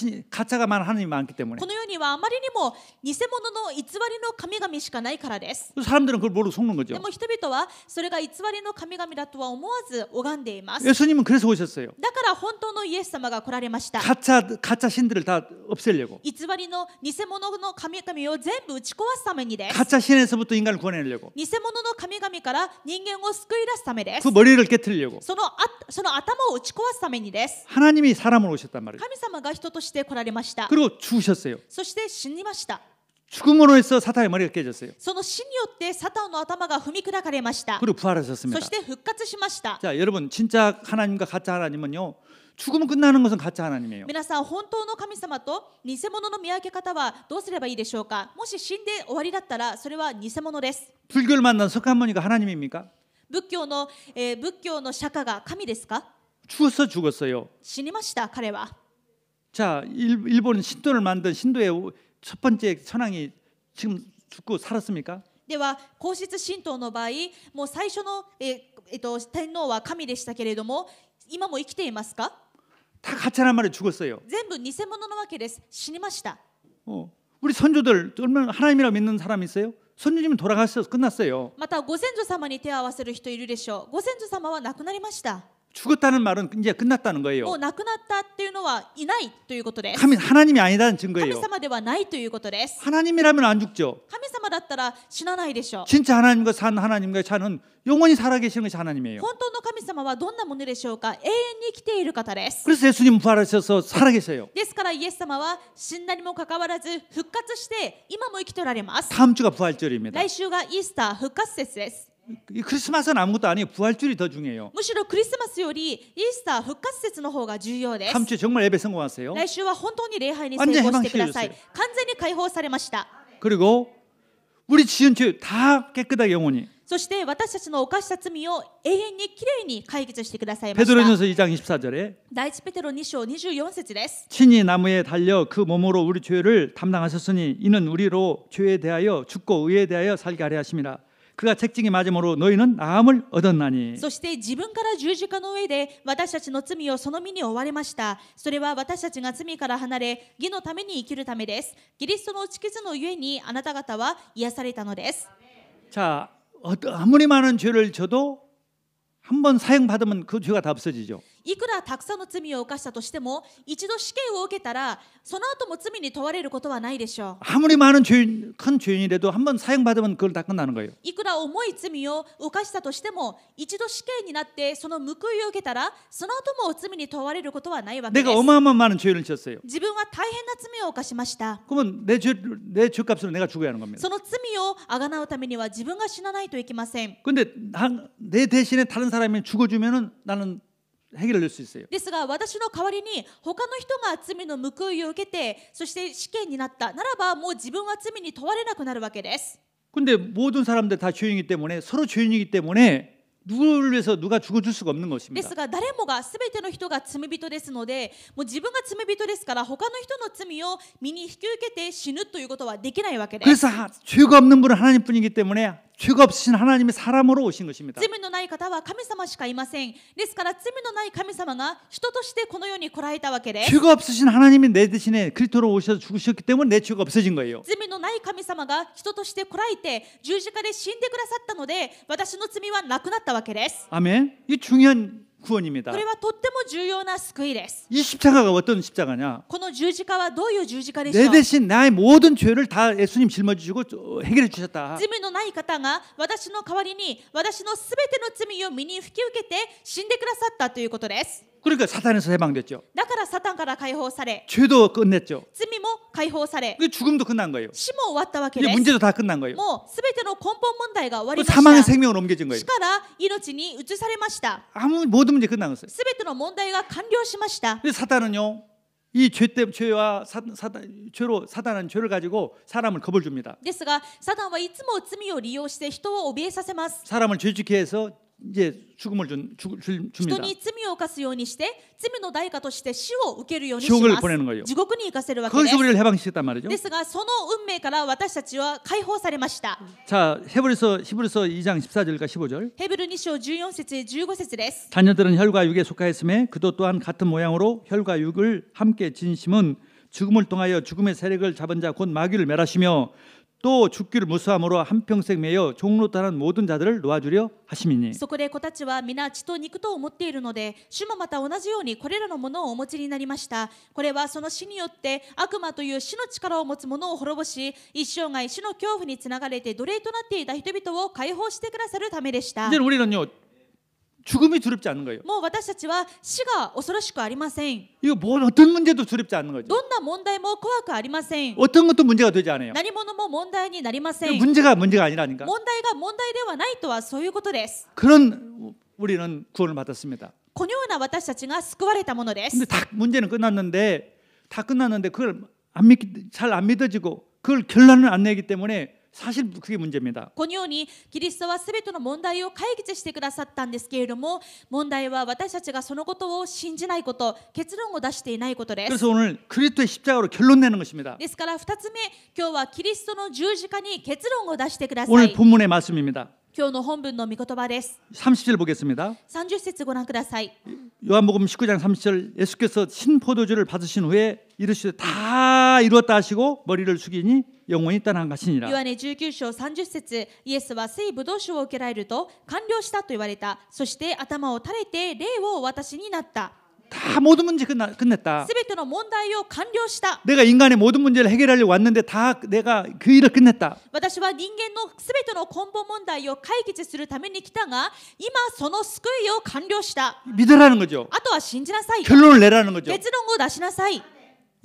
S2: 하나님이 많기 때문에
S1: この世にはあまりにも偽物の偽りの神々しかないからです。
S2: 사람들은 그걸 모르고 속는
S1: で
S2: 거죠.
S1: も人々はそれが偽りの神々だとは思わず拝んでいます。
S2: 예수님은 그래서 오셨어요.
S1: だから本当のイエス様が来られました。
S2: 가짜 신들을 다 없애려고.
S1: 偽りの偽物の神々を全部打ち壊すためにです。
S2: 가짜 신에서부터 인간을 구원하려고.
S1: 偽物の神々から人間を救い出すためです。
S2: 그 머리를 깨트리려고.
S1: その頭を打ち壊すためにです。
S2: 하나님이 사람으로 오셨단 말이에요.
S1: 神様が人として来られました。
S2: 그리고 죽으셨어요.
S1: そして死にました。
S2: 죽음으로 해서 사탄의 머리가 깨졌어요.
S1: その死によってサタンの頭が踏み砕かれました。
S2: 그리고
S1: そ
S2: 부활하셨습니다.
S1: して復活しました。
S2: 자, 여러분 진짜 하나님과 가짜 하나님은요. 죽으면 끝나는 것은 가짜 하나님이에요.
S1: 皆さん、本当の神様と偽物の見分け方はどうすればいいでしょうか。もし死んで終わりだったらそれは偽物です。
S2: 불교를 만난 석가모니가 하나님입니까?
S1: 仏教の釈迦が神ですか。
S2: 죽었어요.
S1: 死にました彼は。
S2: 자, 일본 신도를 만든 신도의 첫 번째 천황이 지금 죽고 살았습니까?
S1: では皇室神道の場合、もう最初の、天皇は神でしたけれども、今も生きていますか。
S2: 다 가짜란 말에 죽었어요.
S1: 全部偽物なわけです。死にました。
S2: 우리 선조들 얼마나 하나님이라고 믿는 사람이 있어요? 선조님은 돌아가셔서 끝났어요.
S1: またご先祖様に手を合わせる人いるでしょう。ご先祖様は亡くなりました。
S2: 죽었다는 말은 이제 끝났다는 거예요.
S1: もう亡くなったっていうのはいないということです。
S2: 하나님이 아니다는
S1: 神
S2: 증거예요.
S1: 様ではないということです。
S2: 하나님이라면 안 죽죠.
S1: 神様だったら死なないでしょう。
S2: 진짜 하나님과 산 하나님과의 차는 영원히 살아계시는 것이 하나님이에요.
S1: 本当の神様はどんなものでしょうか。永遠に生きている方です。
S2: 그래서 예수님 부활하셔서 살아계셔요.
S1: ですからイエス様は死んだにもかかわらず復活して今も生きておられます。
S2: 다음 주가 부활절입니다.
S1: 来週がイースター復活節です。
S2: 이 크리스마스는 아무것도 아니에요. 부활절이 더 중요해요.
S1: むしろクリスマスよりイースター復活節の方が重要です。
S2: 다음 주에 정말 예배 성공하세요.
S1: 来週は本当に礼拝に成功してください。
S2: 완전히
S1: 完全に解放されました。
S2: 그리고 우리 지은 죄 다 깨끗하게 영원히.
S1: そして私たちの犯した罪を永遠にきれいに解決してくださいました。
S2: 베드로전서 2장 24절에
S1: 第一ペテロ2章24節です。
S2: 친히 나무에 달려 그 몸으로 우리 죄를 담당하셨으니 이는 우리로 죄에 대하여 죽고 의에 대하여 살게 하려 하심이라. 그가 책징이 맞음으로 너희는 나음을 얻었나니.
S1: そして自分から十字架の上で私たちの罪をその身に負われました。それは私たちが罪から離れ義のために生きるためです。キリストの打ち傷のゆえにあなた方は癒されたのです。
S2: 자, 아무리 많은 죄를 져도 한 번 사형받으면 그 죄가 다 없어지죠.
S1: いくらたくさんの罪を犯したとしても、一度試験を受けたらその後も罪に問われることはないでしょう。
S2: 아무리 많은 큰 죄인이라도 한 번 사형받으면 그걸 다 끝나는 거예요.
S1: いくら重い罪を犯したとしても、一度死刑になってその報いを受けたらその後も罪に問われることはないわけです。
S2: 내가 어마어마한 많은 죄를 지었어요.
S1: 自分は大変な罪を犯しました。
S2: 그러면 내 죄값으로 내가 죽어야 하는 겁니다.
S1: その罪をあがなうためには自分が死なないといけません。
S2: 근데 내 대신에 다른 사람이 죽어주면은 나는 해결을 낼 수 있어요.
S1: ですが私の代わりに他の人が罪の報いを受けて、そして死刑になったならばもう自分は罪に問われなくなるわけです。
S2: 근데 모든 사람들 다 죄인이기 때문에 서로 죄인이기 때문에 누구를 위해서 누가 죽어줄 수가 없는
S1: で
S2: 것입니다.
S1: すが誰もが全ての人が罪人ですので、もう自分が罪人ですから他の人の罪を身に引き受けて死ぬということはできないわけです。
S2: 그래서 죄가 없는 분은 하나님뿐이기 때문에 죄가 없으신 하나님이 사람으로 오신 것입니다.
S1: 罪のない方は神様しかいません。ですから罪のない神様が人としてこの世に来られたわけです。
S2: 죄가 없으신 하나님이 내 대신에 그리스도로 오셔서 죽으셨기 때문에 내 죄가 없어진 거예요.
S1: 罪のない神様が人として来られて十字架で死んでくださったので、私の罪はなくなったわけです。
S2: 아멘. 이 중요한 구원입니다.
S1: これはとっても重要な救いです。
S2: 이 십자가가 어떤 십자가냐?
S1: この十字架はどういう十字架でし
S2: 내
S1: ょう。
S2: 대신 나의 모든 죄를 다 예수님 짊어지시고 해결해 주셨다.
S1: 罪のない方が私の代わりに私のすべての罪を身に引き受けて死んでくださったということです。
S2: 그러니까 사탄에서 해방됐죠.
S1: だからサタンから解放され、
S2: 죄도 끝냈죠.
S1: 罪も解放され、
S2: 그 죽음도 끝난 거예요.
S1: 死も終わったわけ
S2: 이제
S1: です。
S2: 문제도 다 끝난 거예요.
S1: もうすべての根本問題が終わり
S2: 그
S1: ま
S2: 사망의
S1: した。
S2: 생명으로 옮겨진 거예요.
S1: 死から命に移されました。
S2: 아무 모든 문제 끝난 거예요.
S1: すべての問題が完了しました。
S2: 근데 사탄은요, 이 죄와 죄로 사탄은 죄를 가지고 사람을 겁을 줍니다.
S1: ですが、サタンはいつも罪を利用して人を怯えさせます。
S2: 사람을 죄짓게 해서 이제 죽음을
S1: 人
S2: 줍니다.
S1: に罪を犯すようにして、罪の代価として死を受けるようにし
S2: 지옥을
S1: ます。
S2: 보내는 거예요.
S1: 地獄に行かせるわけで
S2: 거기서
S1: す。
S2: 우리를 해방시켰단 말이죠.
S1: ですが、その運命から私たちは解放されました。
S2: 자, 히브리서 2장 14절과 15절.
S1: ヘブル2章14節15節です。
S2: 자녀들은 혈과 육에 속하였음에 그도 또한 같은 모양으로 혈과 육을 함께 진심은 죽음을 통하여 죽음의 세력을 잡은 자 곧 마귀를 멸하시며 또 죽기를 무수함으로 한평생 매여 종로 따른 모든 자들을 놓아주려 하심이니.
S1: そこで子たちは皆血と肉と思っているので、主もまた同じようにこれらのものをお持ちになりました。これはその死によって悪魔という死の力を持つ者を滅ぼし、一生涯死の恐怖につながれて奴隷となっていた人々を解放してくださるためでした。
S2: 이제 우리는요, 죽음이 두렵지 않는 거예요.
S1: もう私たちは死が恐ろしくありません。
S2: 이거 뭐 어떤 문제도 두렵지 않는 거죠.
S1: どんな問題も怖くありません。
S2: 어떤 것도 문제가 되지 않아요.
S1: 何者も問題になりません。
S2: 문제가 아니라니까.
S1: 問題が問題ではないとはそういうことです。
S2: 그런 우리는 구원을 받았습니다.
S1: このような私たちが救われたもので
S2: 근데
S1: す。
S2: 다 문제는 끝났는데 그걸 잘 안 믿어지고 그걸 결론을 안 내기 때문에 사실 그게 문제입니다.
S1: このようにキリストはすべての問題を解決してくださったんですけれども、問題は私たちがそのことを信じないこと、結論を出していないことです。
S2: 그래서 오늘 그리스도의 십자가로 결론 내는 것입니다.
S1: ですから2つ目、今日はキリストの十字架に結論を出してくださ
S2: 오늘
S1: い。
S2: 본문의 말씀입니다.
S1: 今日の本文の御言葉です。
S2: 30절 보겠습니다.
S1: 30節ご覧ください。
S2: 요한복음 19장 30절 예수께서 신포도주를 받으신 후에 이르시되 다 이루었다 하시고 머리를 숙이니 영원히 떠나가시니라.
S1: ヨハネ19章30節、イエスは聖ブドウ酒を受けられると完了したと言われた。そして頭を垂れて霊をお渡しになった。
S2: 다 모든 문제 끝냈다.
S1: すべての問題を完了した。
S2: 내가 인간의 모든 문제를 해결하려고 왔는데 다 내가 그 일을 끝냈다.
S1: 私は人間のすべての根本問題を解決するために来たが、今その救いを完了した。
S2: 믿으라는 거죠.
S1: あとは信じなさい。
S2: 결론을 내라는 거죠.
S1: 結論を出しなさい。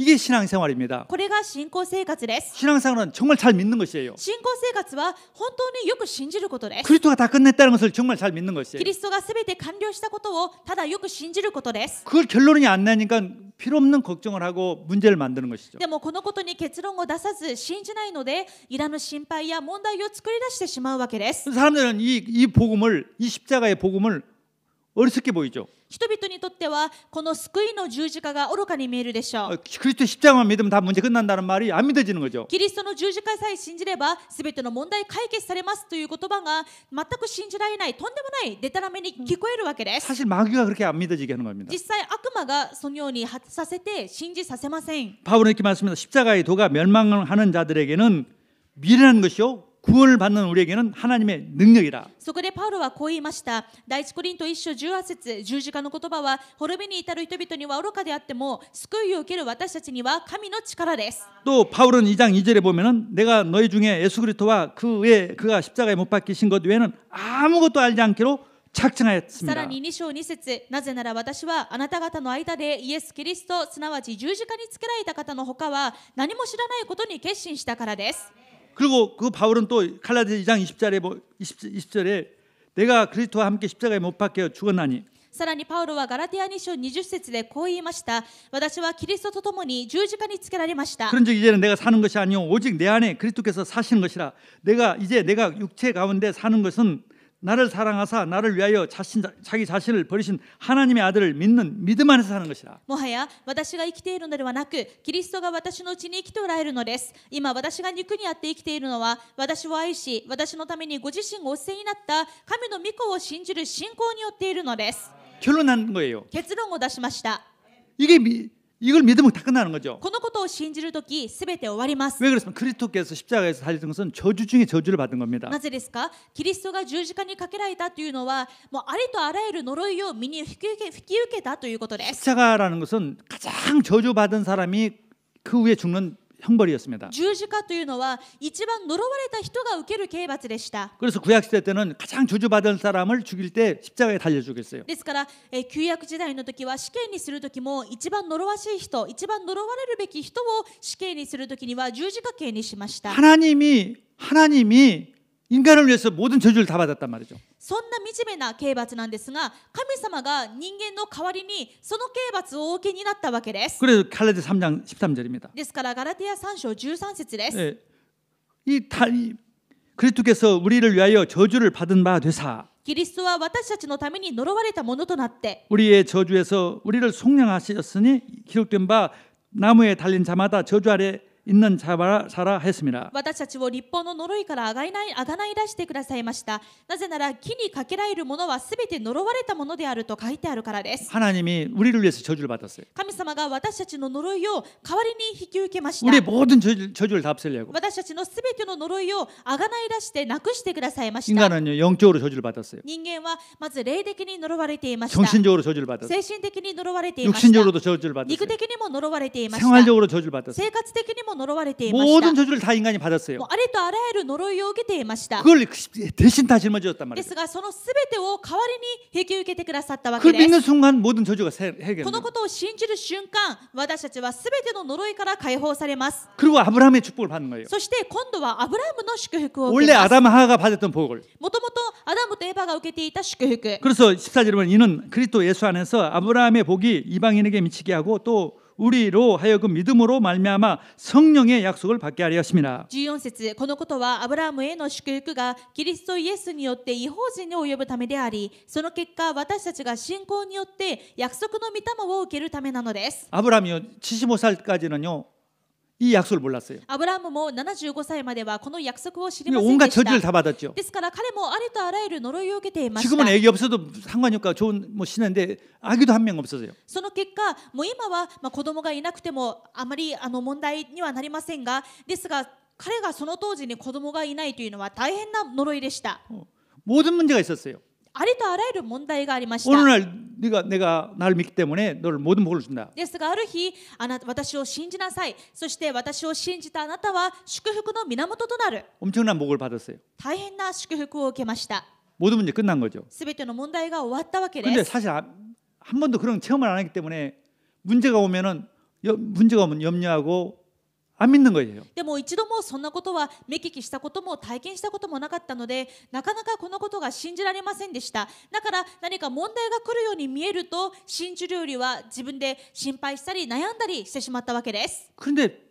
S2: 이게 신앙생활입니다.
S1: これが信仰生活です。
S2: 신앙생활은 정말 잘 믿는 것이에요.
S1: 信仰生活は本当によく信じることです。
S2: 그리스도가 다 끝냈다는 것을 정말 잘 믿는 것이에요.
S1: キリストがすべて完了したことをただよく信じることです。
S2: 그걸 결론이 안 나니까 필요 없는 걱정을 하고 문제를 만드는 것이죠.
S1: でもこのことに結論を出さず信じないので、いらぬ心配や問題を作り出してしまうわけです。
S2: 사람들은 이 복음을, 이 십자가의 복음을 어리석게 보이죠.
S1: 人々にとってはこの救いの十字架が愚かに見えるでしょう。
S2: 그리스도 십자가만 믿으면 다 문제 끝난다는 말이 안 믿어지는 거죠.
S1: キリストの十字架さえ信じれば全ての問題解決されますという言葉が全く信じられない、とんでもないデタラメに聞こえるわけです。
S2: 사실 마귀가 그렇게 안 믿어지게 하는 겁니다.
S1: 実際悪魔がそのようにさせて信じさせません。
S2: 바울은 이렇게 말씀합니다. 십자가의 도가 멸망하는 자들에게는 미련한 것이요 구원을 받는 우리에게는 하나님의 능력이다.
S1: そこでパウロはこう言いました。第一コリント1章18節、十字架の言葉は滅びに至る人々には愚かであっても救いを受ける私たちには神の力です。
S2: 또 바울은 2장 2절에 보면은 내가 너희 중에 예수 그리스도와 그 외에 그가 십자가에 못 박히신 것 외에는 아무것도 알지 않기로
S1: さら
S2: 작정하였습니다.
S1: に2章2節、なぜなら私はあなた方の間でイエス・キリスト、すなわち十字架につけられた方のほかは何も知らないことに決心したからです。
S2: 그리고 그 바울은 또 갈라디아 2장 20절에 내가 그리스도와 함께 십자가에 못 박혀 죽었나니
S1: さらにパウロはガラティア2章20節でこう言いました。私はキリストと共に十字架につけられました。
S2: 그런즉 이제는 내가 사는 것이 아니요 오직 내 안에 그리스도께서 사시는 것이라. 내가 육체 가운데 사는 것은 나를 사랑하사 나를 위하여 자기 자신을 버리신 하나님의 아들을 믿는 믿음 안에서 사는 것이라.
S1: もはや私が生きているのではなく、キリストが私のうちに生きておられるのです。今私が肉にあって生きているのは、私を愛し、私のためにご自身がお捨てになった神の御子を信じる信仰によっているのです。
S2: 결론난 거예요.
S1: 結論を出しました。
S2: 이걸 믿으면 다 끝나는 거죠.
S1: このことを信じるとき、すべて終わります。
S2: 왜 그렇습니까? 그리스도께서 십자가에서 살리신 것은 저주 중에 저주를 받은 겁니다.
S1: なぜですか？キリストが十字架にかけられたというのは、もうありとあらゆる呪いを身に引き受けたということです。
S2: 십자가라는 것은 가장 저주받은 사람이 그 후에 죽는 형벌이었습니다.
S1: 十字架というのは一番呪われた人が受ける刑罰でした。
S2: 그래서 구약 시대 때는 가장 저주받은 사람을 죽일 때 십자가에 달려 죽였어요.
S1: ですから、旧約時代の時は死刑にする時も一番呪わしい人、一番呪われるべき人を死刑にする時には十字架刑にしました。
S2: 하나님이 인간을 위해서 모든 저주를 다 받았단 말이죠.
S1: そんな惨めな刑罰なんですが、神様が人間の代わりにその刑罰をお受けになったわけです。
S2: 그래서 갈라디아 3장 13절입니다.
S1: ですからガラティア3章13節です。
S2: 그리스도께서 우리를 위하여 저주를 받은 바 되사
S1: キリストは私たちのために呪われたものとなって、
S2: 우리의 저주에서 우리를 속량하셨으니 기록된 바 나무에 달린 자마다 저주 아래 있는 자라 했습니다.
S1: 私たちを立法の呪いからあがない出してくださいました。なぜなら木にかけられるものはすべて呪われたものであると書いてあるからです。
S2: 하나님이 우리를 위해서 저주를 받았어요.
S1: 神様が私たちの呪いを代わりに引き受けました。
S2: 우리의 모든 저주를 다 없애려고.
S1: 私たちのすべての呪いをあがない出してなくしてくださいました。
S2: 인간은요 영적으로 저주를 받았어요.
S1: 人間はまず霊的に呪われていました。
S2: 정신적으로 저주를 받았어요.
S1: 精神的に呪われていました。
S2: 육신적으로도 저주를 받았어요.
S1: 肉的にも呪われていました。
S2: 생활적으로 저주를 받았어요.
S1: 生活的にも呪われていました。
S2: 모든 저주를 다 인간이 받았어요.
S1: もうありとあらゆる呪いを受けていました。
S2: 그걸 대신 다 짊어졌단
S1: で
S2: 말이에요.
S1: すがそのすべてを代わりに引き受けてくださったわ
S2: 그
S1: けです。
S2: 믿는 순간 모든 저주가
S1: この
S2: 해결돼요.
S1: ことを信じる瞬間、私たちはすべての呪いから解放されます。
S2: 그리고 아브라함의 축복을 받는 거예요.
S1: そして今度はアブラハムの祝福を受
S2: 원래
S1: けます。
S2: 아담 하와가 받았던 복을.
S1: もともとアダムとエバが受けていた祝福。
S2: 그래서 14절에 보면 이는 그리스도 예수 안에서 아브라함의 복이 이방인에게 미치게 하고 또 우리로 하여금 믿음으로 말미암아 성령의 약속을 받게 하려 하심이라.
S1: 14節、このことはアブラハムへの祝福がキリストイエスによって異邦人に及ぶためであり、その結果私たちが信仰によって約束の御霊を受けるためなのです。
S2: 아브라함이요 75살까지는요 이 약속을 몰랐어요.
S1: アブラハムも75歳まではこの約束を知りません
S2: 온갖
S1: でした。
S2: 저주를 다 받았죠.
S1: ですから彼もありとあらゆる呪いを受けていました。
S2: 지금은 애기 없어도 상관이 없고 좋은 신인데 아기도 한 명 없어서요.
S1: その結果、もう今は子供がいなくてもあまり問題にはなりませんが、ですが彼がその当時に子供がいないというのは大変な呪いでした。
S2: 모든 문제가 있었어요.
S1: ありとあらゆる問題がありまし
S2: 어느
S1: た。
S2: 날 내가 나를 믿기 때문에 너를 모든 복을 준다.
S1: ですがある日、私を信じなさい。そして私を信じたあなたは祝福の源となる。
S2: 엄청난 복을 받았어요.
S1: 大変な祝福を受けました。
S2: 모든 문제 끝난 거죠.
S1: すべての問題が終わったわけで
S2: 근데
S1: す。
S2: 사실 한 번도 그런 체험을 안 했기 때문에 문제가 오면 염려하고 안 믿는 거예요.
S1: でも一度もそんなことは見聞きしたことも体験したこともなかったので、なかなかこのことが信じられませんでした。だから何か問題が来るように見えると信じるよりは自分で心配したり悩んだりしてしまったわけです。
S2: 그런데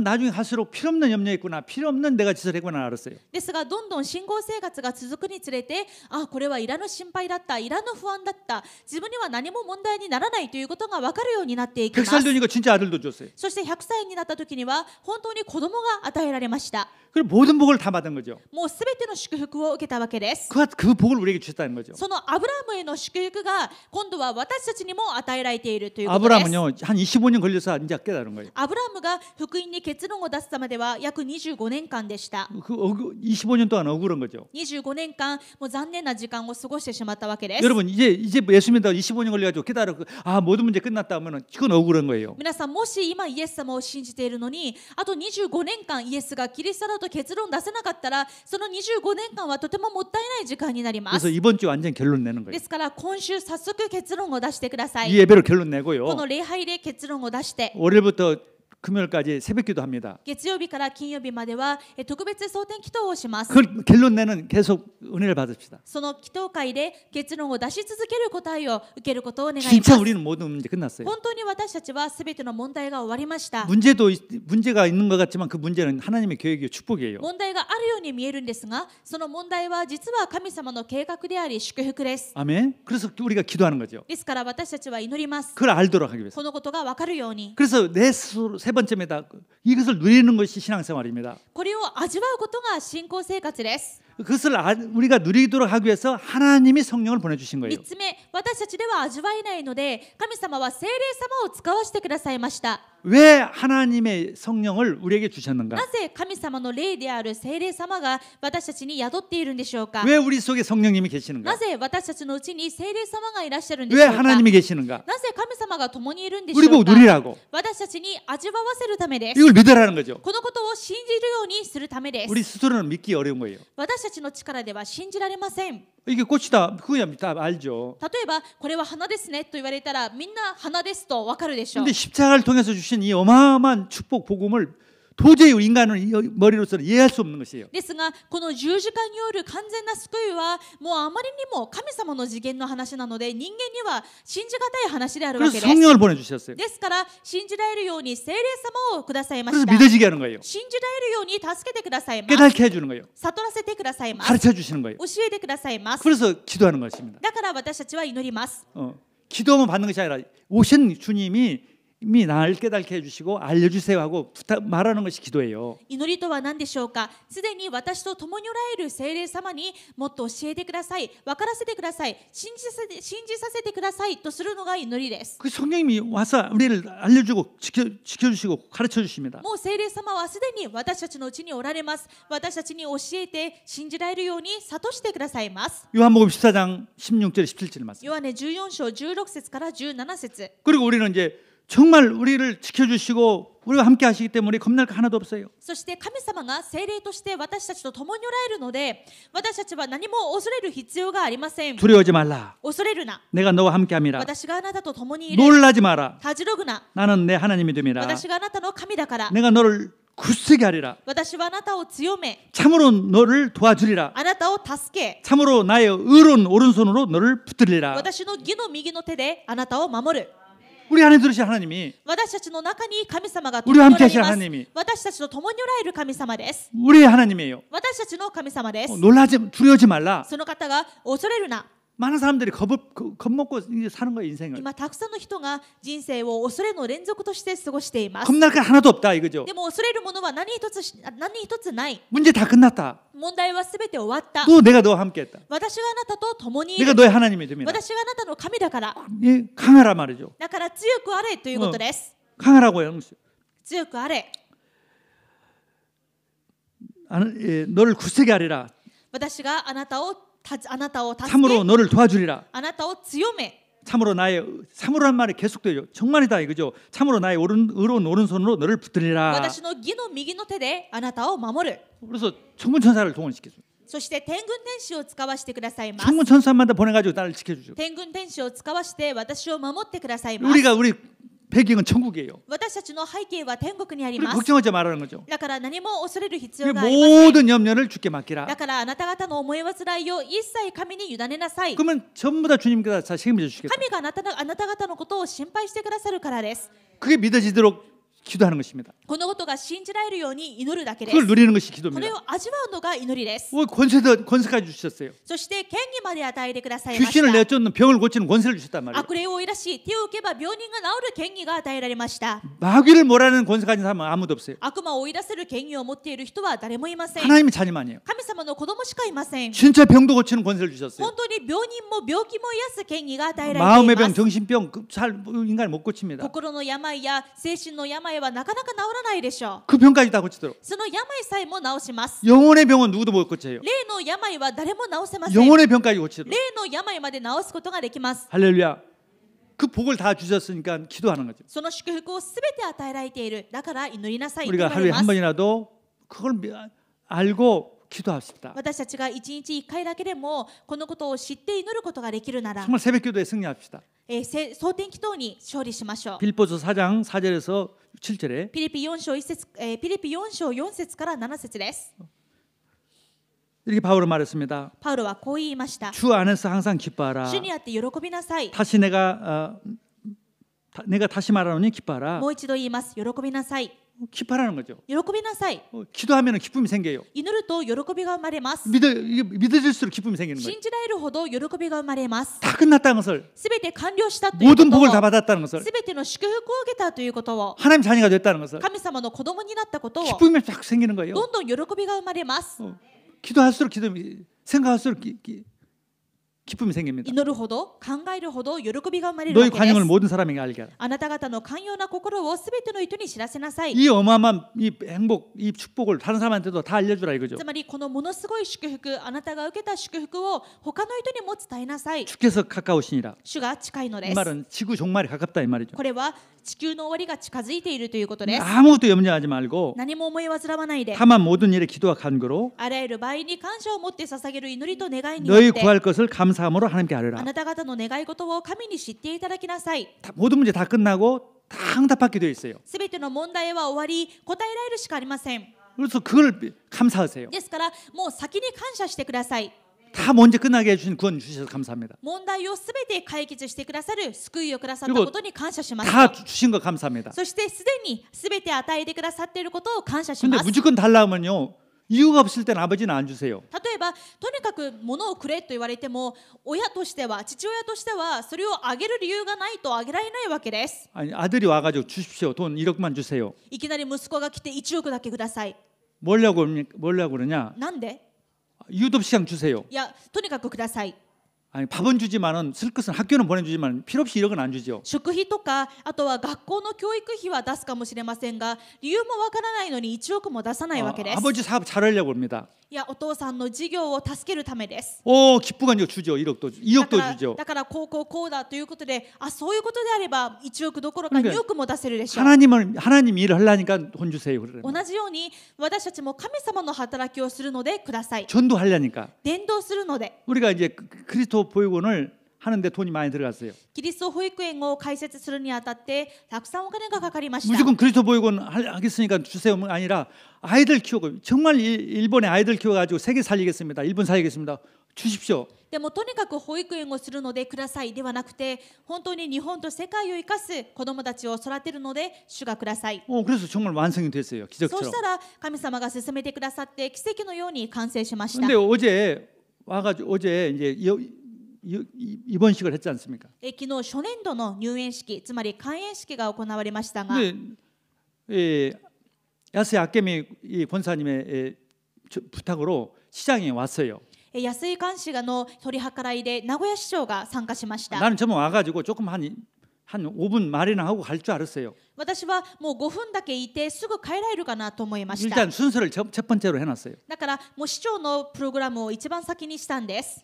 S2: 나중에 갈수록 필요 없는 염려했구나, 필요 없는 내가 짓을 했구나 알았어요.
S1: ですがどんどん信仰生活が続くにつれて、これはいらぬ心配だった、いらぬ不安だった、自分には何も問題にならないということが分かるようになっていきます。
S2: 100살 되니까 진짜 아들도 줬어요.
S1: そして100歳になった時には本当に子供が与えられました。
S2: 그리고 모든 복을 다 받은 거죠.
S1: もうすべての祝福を受けたわけです。
S2: 그 복을 우리에게 주셨다는 거죠.
S1: そのアブラハムへの祝福が今度は私たちにも与えられているということです。
S2: 아브라함은요 한 25년 걸려서 이제 깨달은 거예요.
S1: アブラハムが福音院に結論を出すまでは約25年間でした。
S2: 25년 동안 억울한 거죠.
S1: 25年間もう残念な時間を過ごしてしまったわけです。
S2: 여러분 이제 예수 믿다가 25년 걸려가지고 깨달았고 모든 문제 끝났다 하면은 그건 억울한 거예요.
S1: 皆さんもし今イエス様を信じているのにあと25年間イエスがキリストだと結論出せなかったらその25年間はとてももったいない時間になりま
S2: 그래서
S1: す。
S2: 이번 주 완전 결론 내는
S1: で
S2: 거예요.
S1: すから今週早速結論を出してくださ
S2: 이
S1: い。
S2: 예배로 결론
S1: こ
S2: 내고요.
S1: の礼拝で結論を出して
S2: 월요일부터 금요일까지 새벽기도 합니다.
S1: 月曜日から金曜日までは特別蒼天祈祷をします。
S2: 그 결론 내는 계속 은혜를 받읍시다.
S1: その祈祷会で結論を出し続ける答えを受けることを願いま
S2: 진짜
S1: す。
S2: 우리는 모든 문제 끝났어요.
S1: 本当に私たちはすべての問題が終わりました。
S2: 문제가 있는 것 같지만 그 문제는 하나님의 계획이요 축복이에요.
S1: 問題があるように見えるんですが、その問題は実は神様の計画であり祝福です。
S2: 아멘. 그래서 우리가 기도하는 거죠.
S1: ですから私たちは祈ります。
S2: 그걸 알도록 하기 위해서.
S1: このことが分かるように。
S2: 그래서 내 스스로 세 번째입니다. 이것을 누리는 것이 신앙생활입니다.
S1: これを味わうことが信仰生活です。
S2: 그것을 우리가 누리도록 하기 위해서 하나님이 성령을 보내주신 거예요.
S1: 3つ目、私たちでは味わえないので神様は聖霊様を使わせてくださいました。
S2: 왜 하나님의 성령을 우리에게 주셨는가?
S1: なぜ神様の霊である聖霊様が私たちに宿っているんでしょうか。
S2: 왜 우리 속에 성령님이 계시는가?
S1: なぜ私たちのうちに聖霊様がいらっしゃるんでし
S2: 왜
S1: ょうか。
S2: 하나님이 계시는가?
S1: なぜ神様が共にいるんでしょ
S2: 우리 보고
S1: うか。
S2: 누리라고.
S1: 私たちに味わわせるためです。
S2: 이걸 믿으라는 거죠.
S1: このことを信じるようにするためです。
S2: 우리 스스로는 믿기 어려운 거예요.
S1: 私たちの力では信じられません。
S2: 이게 꽃이다. 그거야 다 알죠.
S1: 例えばこれは花ですねと言われたらみんな花ですとわかるでしょう。
S2: 근데 십자가를 통해서 주신 이 어마어마한 축복 복음을 도저히 우리 인간은 머리로서는 이해할 수 없는 것이에요.
S1: ですがこの十字架による完全な救いはもうあまりにも神様の次元の話なので人間には信じがたい話であるわけ
S2: 그래서
S1: です。
S2: 성령을 보내주셨어요.
S1: ですから信じられるように聖霊様をくださいま
S2: 그래서
S1: した。
S2: 믿어지게 하는 거예요.
S1: 信じられるように助けてくださいます。
S2: 깨닫게 해주는 거예요.
S1: 悟らせてくださいます。
S2: 가르쳐 주시는 거예요.
S1: 教えてくださいます。
S2: 그래서 기도하는 것입니다.
S1: だから私たちは祈ります。
S2: 기도만 받는 것이 아니라 오신 주님이 이미 나를 깨닫게 해주시고 알려주세요 하고 말하는 것이 기도예요.
S1: 祈りとは何でしょうか。すでに私と共におられる聖霊様にもっと教えてください、分からせてください、信じさせてくださいとするのが祈りです。
S2: 그 성령님이 와서 우리를 알려주고 지켜주시고 가르쳐 주십니다.
S1: もう聖霊様はすでに私たちのうちにおられます。私たちに教えて信じられるように諭してくださいます。
S2: 요한복음 14장 16절 17절 말씀.
S1: ヨハネ14章16節から17節。
S2: 그리고 우리는 이제 정말 우리를 지켜주시고 우리와 함께 하시기 때문에 겁날 거 하나도 없어요.
S1: そして神様が聖霊として私たちと共におられるので私たちは何も恐れる必要がありません。
S2: 두려워하지 말라.
S1: 恐れるな。
S2: 내가 너와 함께함이라.
S1: 私があなたと共にいる。
S2: 놀라지 마라.
S1: たじろぐな。
S2: 나는 내 하나님이 됨이라.
S1: 私があなたの神だから。
S2: 내가 너를 굳세게 하리라.
S1: 私はあなたを強め、
S2: 참으로 너를 도와주리라.
S1: あなたを助け、
S2: 참으로 나의 의로운 오른손으로 너를 붙들리라.
S1: 私の義の右の手であなたを守る。
S2: 우리 안에 들으신 하나님이
S1: 私たちの中に神様が
S2: 우리와
S1: 共にお
S2: 함께
S1: ら
S2: 하실
S1: れます。
S2: 하나님이
S1: 私たちと共におられる神様です。
S2: 우리의 하나님이에요.
S1: 私たちの神様です。
S2: 두려워하지 말라.
S1: その方が恐れるな。
S2: 많은 사람들이 겁먹고 사는 거예요, 인생을.
S1: 今たくさんの人が人生を恐れの連続として過ごしています。
S2: 겁날 거 하나도 없다 이거죠.
S1: でも恐れるものは何一つない。
S2: 문제 다 끝났다.
S1: 問題はすべて終わった。
S2: 내가 너와 함께했다.
S1: 私があなたと共にい
S2: 내가
S1: る。
S2: 너의 하나님이 됩니다.
S1: 私があなたの神だから。
S2: 강하라 말이죠.
S1: だから強くあれということです。
S2: 강하라고요.
S1: 強くあれ。
S2: 너를 굳세게 하리라.
S1: 私があなたを助け、
S2: 참으로 너를 도와주리라.
S1: あなたを強め。
S2: 참으로란 말이 계속돼요. 정말이다 이거죠. 참으로 나의 의로운 오른손으로 너를 붙들리라.
S1: 私の義の右の手であなたを守る。
S2: 그래서 천군천사를 동원시켰어요.
S1: そして天軍天使を使わせてくださいます。
S2: 천군천사마다 보내가지고 나를 지켜주죠.
S1: 天軍天使を使わせて私を守ってくださいます。
S2: 우리 배경은 천국이에요.
S1: 私たちの背景は天国にあり
S2: 그리고
S1: ます。
S2: 걱정하지 말라는 거죠.
S1: だから何も恐れる必要がありません。
S2: 모든 염려를 주께 맡기라.
S1: だからあなた方の思い煩いを一切神に委ねなさい。
S2: 그러면 전부 다 주님께서 다 책임져 주시겠다.
S1: 神があなた方のことを心配してくださるからです。
S2: 그게 믿어지도록 기도하는 것입니다.
S1: このことが信じられるように祈るだけです。
S2: 그걸 누리는 것이
S1: これ
S2: 기도입니다.
S1: を味わうのが祈りです。
S2: 권세까지 주셨어요.
S1: そして権威まで与えてくださいまし
S2: 귀신을
S1: た。
S2: 내쫓는 병을 고치는 권세를 주셨단 말이에요.
S1: 悪霊を追い出し手を打けば病人が治る権威が与えられました。
S2: 마귀를 몰아내는 권세 가진 사람은 아무도 없어요.
S1: 悪魔を追い出せる権威を持っている人は誰もいません。
S2: 하나님의 자녀만이에요.
S1: 神様の子供しかいません。
S2: 진짜 병도 고치는 권세를 주셨어요.
S1: 本当に病人も病気も癒す権威が与えられてい
S2: 마음의
S1: ま
S2: 병,
S1: す。
S2: 정신병 잘 인간을 못 고칩니다.
S1: 心の病や精神の病病はなかなか治らないでしょう。
S2: 그 병까지 다 고치도록.
S1: その病さえも治します。
S2: 영혼의 병은 누구도 못 고쳐요.
S1: 霊の病は誰も治せません。
S2: 영혼의 병까지 고치도록.
S1: 霊の病まで治すことができます。
S2: 할렐루야. 그 복을 다 주셨으니까 기도하는 거죠.
S1: その祝福をすべて与えられている。だから祈りなさいと
S2: 우리가
S1: 言わ
S2: 하루에
S1: れま
S2: 한
S1: す。
S2: 번이라도 그걸 알고 기도합시다.
S1: 私たちが一日一回だけでもこのことを知って祈ることができるなら、
S2: 정말 새벽 기도에 승리합시다.
S1: 蒼天祈祷に勝利しましょう。
S2: 빌립보서 4장 4절에서 7절에
S1: ピリピ4章1節、ピリピ4章4節から7節です。
S2: 이렇게 바울은 말했습니다.
S1: パウロはこう言いました。
S2: 주 안에서 항상 기뻐하라.
S1: 主にあって喜びなさい。
S2: 다시 내가 다시 말하노니 기뻐하라.
S1: もう一度言います。喜びなさい。
S2: 기뻐하라는 거죠.
S1: 喜びなさい。
S2: 기도하면 기쁨이 생겨요.
S1: 祈ると喜びが生まれます。
S2: 믿어질수록 기쁨이 생기는 거예요.
S1: 信じられるほど喜びが生まれます。
S2: 다 끝났다는 것을,
S1: すべて完了したというこ
S2: 모든
S1: と
S2: 복을 다
S1: を、
S2: 받았다는 것을,
S1: すべての祝福を受けたということを、
S2: 하나님 자녀가 됐다는 것을,
S1: 神様の子供になったことを、
S2: 기쁨이 쫙 생기는 거예요.
S1: どんどん喜びが生まれます。
S2: 기도할수록 생각할수록 기쁨이 생깁니다.
S1: 祈るほど、考えるほど喜びが生まれる
S2: 너희
S1: わけで
S2: 관용을
S1: す。
S2: 모든 사람에게 알게 하라.
S1: あなた方の寛容な心をすべての人に知らせなさい。
S2: 이 어마어마한 이 행복, 이 축복을 다른 사람한테도 다 알려주라 이거죠.
S1: つまりこのものすごい祝福、あなたが受けた祝福を他の人にも伝えなさい。
S2: 주께서 가까우시니라.
S1: 主が近いの
S2: 이
S1: です。
S2: 말은 지구 종말이 가깝다 이 말이죠.
S1: これは地球の終わりが近づいているということです。
S2: 아무것도 염려하지 말고
S1: 何も思い煩わないで、
S2: 다만 모든 일에 기도와 간구로
S1: あらゆる場合に感謝を持って捧げる祈りと願いに
S2: 너희
S1: よって、
S2: 구할 것을 감사함으로 하나님께
S1: あ
S2: 아뢰라.
S1: なた方の願い事を神に知っていただきなさい。
S2: 모든 문제 다 끝나고 다 응답받게 되어 있어요.
S1: すべての問題は終わり、答えられるしかありません。
S2: 그래서 그걸 감사하세요.
S1: ですから、もう先に感謝してください。
S2: 다 먼저 끝나게 해주신 구원 주셔서 감사합니다.
S1: 問題をすべて解決してくださる救いをくださったことに感謝します。
S2: 다 주신 거 감사합니다.
S1: そしてすでにすべて与えてくださっていることを感謝し
S2: 근데
S1: ます。
S2: 무조건 달라면요 이유가 없을 때는 아버지는 안 주세요.
S1: 例えば、とにかく物をくれと言われても、親としては、父親としては、それをあげる理由がないとあげられないわけです。
S2: 아니 아들이 와가지고 주십시오. 돈 1억만 주세요.
S1: いきなり息子が来て1億だけください。
S2: 뭐냐고 그러냐?
S1: なんで？
S2: 이유도 없이 그냥 주세요.
S1: いや、とにかくください。
S2: 아니 밥은 주지만은 쓸 것은 학교는 보내주지만 필요 없이 1억은 안 주죠.
S1: 食費とか、あとは学校の教育費は出すかもしれませんが、理由もわからないのに1億も出さないわけです。
S2: 아버지 사업 잘하려고 합니다.
S1: いや、お父さんの事業を助けるためです。
S2: 오 기쁘가 이제 주죠. 1억도 2억도 주죠.
S1: だからこうだということで、あ、そういうことであれば1億どころか2億も出せるでしょう。
S2: 하나님 일을 하려니까 돈 주세요. 그래.
S1: 同じように私たちも神様の働きをするのでください。
S2: 전도하려니까
S1: 伝道するので、
S2: 우리가 이제 그리스도 보육원을 하는데 돈이 많이 들어갔어요.
S1: キリスト保育園を開設するにあたってたくさんお金がかかりました。
S2: 무조건 그리스도 보육원 하겠으니까 주세요. 아니라 아이들 키우고 정말 일본에 아이들 키워가지고 세계 살리겠습니다. 일본 살리겠습니다. 주십시오.
S1: でもとにかく保育園をするのでくださいではなくて、本当に日本と世界を生かす子どもたちを育てるので主がください。
S2: 그래서 정말 완성이 됐어요.
S1: そう
S2: 기적처럼.
S1: したら神様が進めてくださって奇跡のように完成しました。
S2: 근데 어제 와가지고 어제 이제 입원식을 했지 않습니까?
S1: 昨日初年度の入園式、つまり開園式が行われましたが、
S2: 근데 야스 아케미 이 권사님의 부탁으로 시장에 왔어요.
S1: 安井監視がの取り計らいで名古屋市長が参加しました。
S2: 나는 처음 와가지고 조금 한 5분 말이나 하고 갈 줄 알았어요.
S1: 私はもう5分だけいてすぐ帰られるかなと思いました。
S2: 일단 순서를 첫 번째로 해놨어요.
S1: だからもう市長のプログラムを一番先にしたんです。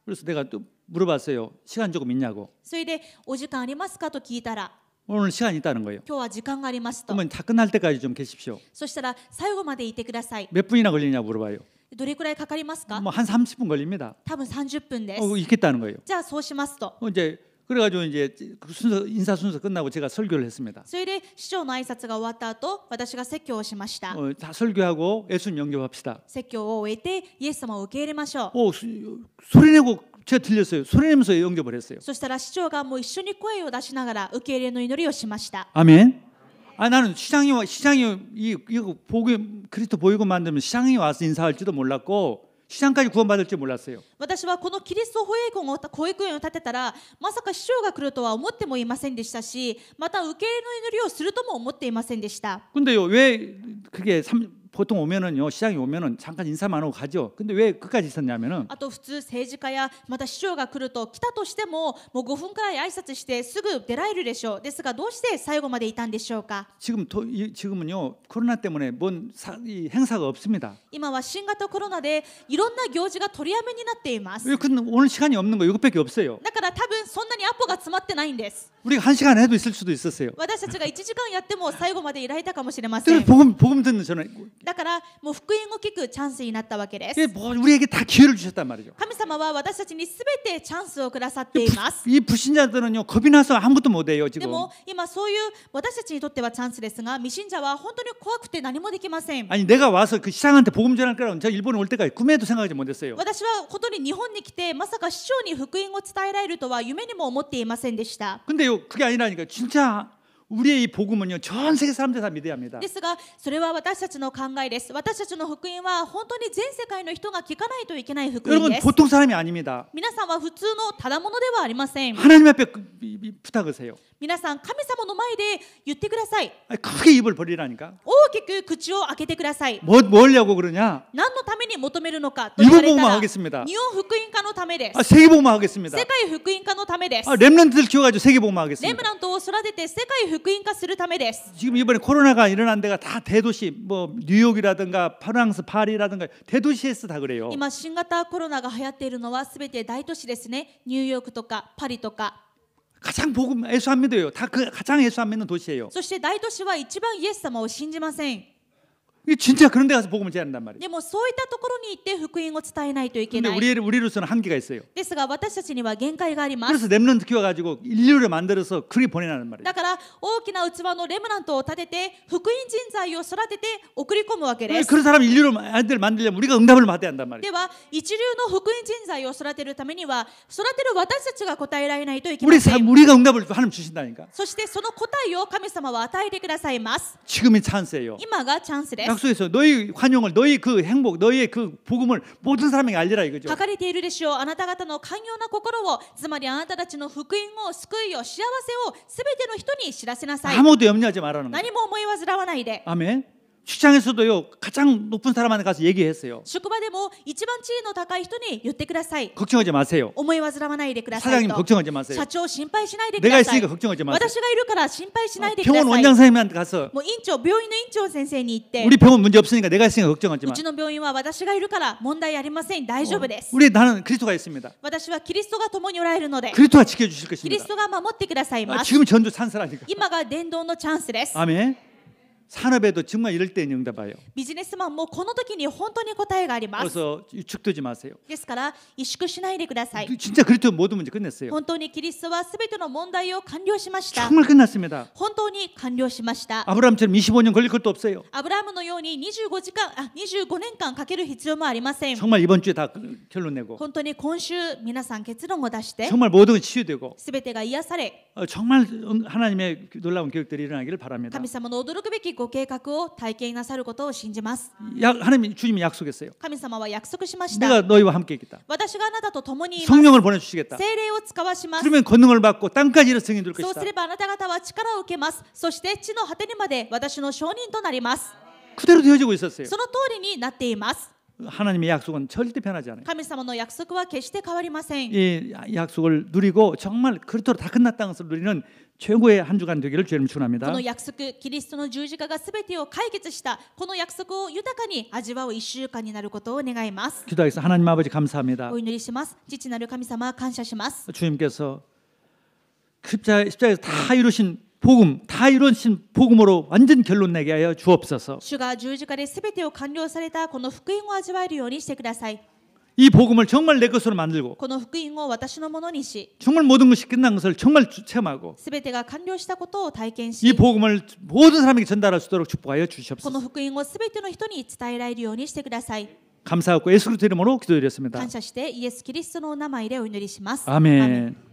S2: 그래서 내가 또 물어봤어요. 시간 조금 있냐고.
S1: それでお時間ありますかと聞いたら、
S2: 오늘 시간 있다는 거예요.
S1: 今日は時間がありますと。
S2: 그러면 다 끝날 때까지 좀 계십시오.
S1: そしたら最後までいてください。
S2: 몇 분이나 걸리냐고 물어봐요.
S1: どれくらいかかりますか？
S2: 뭐 한 30분 걸립니다.
S1: 多分30分です。
S2: 있겠다는 거예요.
S1: じゃあそうしますと。
S2: 이제 그래가지고 이제 그 인사 순서 끝나고 제가 설교를 했습니다.
S1: それで市長の挨拶が終わった後、私が説教をしました。
S2: 다 설교하고 예수님 영접합시다.
S1: 説教を終えてイエス様を受け入れましょう。
S2: 소리 내고 제가 들렸어요. 소리 내면서 영접을 했어요.
S1: そしたら市長がもう一緒に声を出しながら受け入れの祈りをしました。
S2: 아멘. 나는 시장이 이거 그리스도 보육원 만들면 시장이 와서 인사할지도 몰랐고 시장까지 구원받을 줄 몰랐어요.
S1: 私はこのキリスト保育園を建てたらまさか市長が来るとは思ってもいませんでしたし、また受け入れの祈りをするとも思っていませんでした。
S2: 근데요 왜 그게 보통 오면은요 시장에 오면은 잠깐 인사만 하고 가죠. 근데 왜 끝까지 있었냐면은
S1: あと普通政治家やまた市長が来ると来たとしてももう5分くらい挨拶してすぐ出られるでしょう。ですがどうして最後までいたんでしょうか。
S2: 지금은요 코로나 때문에 이 행사가 없습니다.
S1: 今は新型コロナでいろんな行事が取りやめになっています。
S2: 근데 오늘 시간이 없는 거 이것밖에 없어요.
S1: だから多分そんなにアポが詰まってないんです。
S2: 우리가 1시간 해도 있을 수도 있었어요.
S1: 私たちが1時間やっても最後までいられたかもしれません。
S2: 그래서 복음 듣는 저는
S1: だからもう福音を聞くチャンスになったわけです。
S2: 우리에게 다 기회를 주셨단 말이죠.
S1: 神様は私たちにすべてチャンスをくださっています。
S2: 이 불신자들은요 겁이 나서 아무것도 못해요
S1: で
S2: 지금.
S1: も今そういう私たちにとってはチャンスですが、未信者は本当に怖くて何もできません。
S2: 아니 내가 와서 그 시장한테 복음 전할 거라고 제가 일본에 올 때까지 꿈에도 생각하지 못했어요.
S1: 私は本当に日本に来てまさか市長に福音を伝えられるとは夢にも思っていませんでした。
S2: 근데요 그게 아니라니까 진짜 우리의 이 복음은요 전 세계 사람들 다 믿어야 합니다.
S1: ですがそれは私たちの考えです。私たちの福音は本当に全世界の人が聞かないといけない福音
S2: 여러분
S1: です。
S2: 보통 사람이 아닙니다.
S1: 皆さんは普通のただものではありません。
S2: 하나님 앞에 부탁하세요.
S1: 皆さん神様の前で言ってください。
S2: 크게 입을 벌리라니까.
S1: 大きく口を開けてください。
S2: 뭐려고 그러냐?
S1: 何のために求めるのかと言われた
S2: 일본복음만
S1: ら、
S2: 하겠습니다.
S1: 日本福音化のためです。
S2: 세계복음만 하겠습니다.
S1: 世界福音化のためです。
S2: 렘넌트들 키워가지고 세계복음만
S1: レ
S2: 하겠습니다.
S1: ムナントを育てて世界福音化するためです。
S2: 지금 이번에 코로나가 일어난 데가 다 대도시, 뭐 뉴욕이라든가 프랑스 파리라든가 대도시에서 다 그래요.
S1: 今新型コロナが流行っているのはすべて大都市ですね。ニューヨークとかパリとか。
S2: 가장 복음 예수 안 믿어요. 다 그 가장 예수 안 믿는 도시예요.
S1: そして大都市は一番イエス様を信じません。
S2: 이게 진짜 그런 데 가서 복음을 전한단 말이에요.
S1: でもそういったところに行って福音を伝えないといけ
S2: 근데
S1: ない。
S2: 우리로서는 한계가 있어요.
S1: ですが私たちには限界がありま
S2: 그래서
S1: す。
S2: 렘넌트 키워가지고 인류를 만들어서 그리 보내라는 말이에요.
S1: だから大きな器のレムナントを立てて福音人材を育てて送り込むわけです。
S2: 그런 사람 인류를 아이들 만들려면 우리가 응답을 받아야 한단 말이에요.
S1: では一流の福音人材を育てるためには育てる私たちが答えられないといけません。
S2: 우리가 응답을 하나님 주신다니까.
S1: そしてその答えを神様は与えてくださいます。
S2: 지금이 찬스예요.
S1: 今がチャンスです。
S2: 약속해서 너희 환영을 너희 그 행복 너희의 그 복음을 모든 사람에게 알리라 이거죠.
S1: 書かれているでしょう。あなた方の寛容な心を、つまりあなたたちの福音を、救いを、幸せをすべての人に知らせなさい。
S2: 아무것도 염려하지 말라는 거예요.
S1: 何も思い煩わないで。
S2: 아멘. 직장에서도요 가장 높은 사람한테 가서 얘기했어요.
S1: 職場でも一番地位の高い人に言ってください。
S2: 걱정하지 마세요.
S1: 思い煩わないでください
S2: 사장님
S1: と。
S2: 걱정하지 마세요.
S1: 社長心配しないでく
S2: 내가
S1: ださい。
S2: 있으니까 걱정하지 마세요.
S1: 私がいるから心配しないでくだ
S2: 병원
S1: さい。
S2: 원장 선생님한테 가서
S1: もう院長、病院の院長先生に言って、
S2: 우리 병원 문제 없으니까 내가 있으니까 걱정하지
S1: う
S2: 마.
S1: ちの病院は私がいるから問題ありません。大丈夫です。
S2: 나는 그리스도가 있습니다.
S1: 私はキリストが共におられるので、
S2: 그리스도가 지켜주실
S1: キリ
S2: 것입니다.
S1: ストが守ってくださいます。
S2: 지금 전도 찬스라니까.
S1: 今が伝道のチャンスです。
S2: 아멘. 산업에도 정말 이럴 때 응답 봐요.
S1: ビジネスマンもこの時に本当に答えがあります。
S2: 그래서 축도지 마세요.
S1: ですから萎縮しないでください。
S2: 진짜 그리스도 모든 문제 끝냈어요.
S1: 本当にキリストはすべての問題を完了しました。
S2: 정말 끝났습니다.
S1: 本当に完了しました。
S2: 아브라함처럼 25년 걸릴 것도 없어요.
S1: アブラハムのように25年間かける必要もありません。
S2: 정말 이번 주에 다 결론 내고
S1: 本当に今週皆さん結論を出して
S2: 정말 모든 게 치유되고
S1: すべてが癒され、
S2: 정말 하나님의 놀라운 계획들이 일어나기를 바랍니다.
S1: 神様の驚くべきご計画を体験なさることを信じます。
S2: 하나님 주님이 약속했어요.
S1: 神様は約束しました。
S2: 내가 너희와 함께 있겠다.
S1: 私があなたと共にいます。
S2: 성령을 보내주시겠다.
S1: 聖霊を使わします。
S2: 그러면 권능을 받고 땅까지 이르 승인 될
S1: そう
S2: 것이다.
S1: すればあなた方は力を受けます。そして地の果てにまで私の証人となります。
S2: 그대로 되어지고 있었어요.
S1: その通りになっています。
S2: 하나님의 약속은 절대 변하지 않아요.
S1: 神様の約束は決して変わりません。
S2: 이 약속을 누리고 정말 그리스도로 다 끝났다는 것을 누리는 최고의 한 주간 되기를 주님
S1: こ
S2: 축원합니다.
S1: の約束、キリストの十字架がすべてを解決したこの約束を豊かに味わう1週間になることを願います。
S2: 기도하겠습니다. 하나님 아버지 감사합니다.
S1: お祈りします。父なる神様、感謝します。
S2: 주님께서 십자가에서 다 이루신 복음, 다 이루신 복음으로 완전 결론 내게 하여 주옵소서.
S1: 主が十字架で全てを完了されたこの福音を味わえるようにしてください。
S2: 이 복음을 정말 내 것으로 만들고
S1: この福音を私のものにし、
S2: 정말 모든 것이 끝난 것을 정말 체험하고
S1: すべてが完了したことを体験
S2: 이
S1: し、
S2: 복음을 모든 사람에게 전달할 수 있도록 축복하여
S1: この
S2: 주시옵소서.
S1: 福音をすべての人に伝えられるようにしてください。
S2: 감사하고 예수 그리스도 이름으로 기도드렸습니다.
S1: 感謝してイエス・キリストのお名前でお祈りします。
S2: 아멘.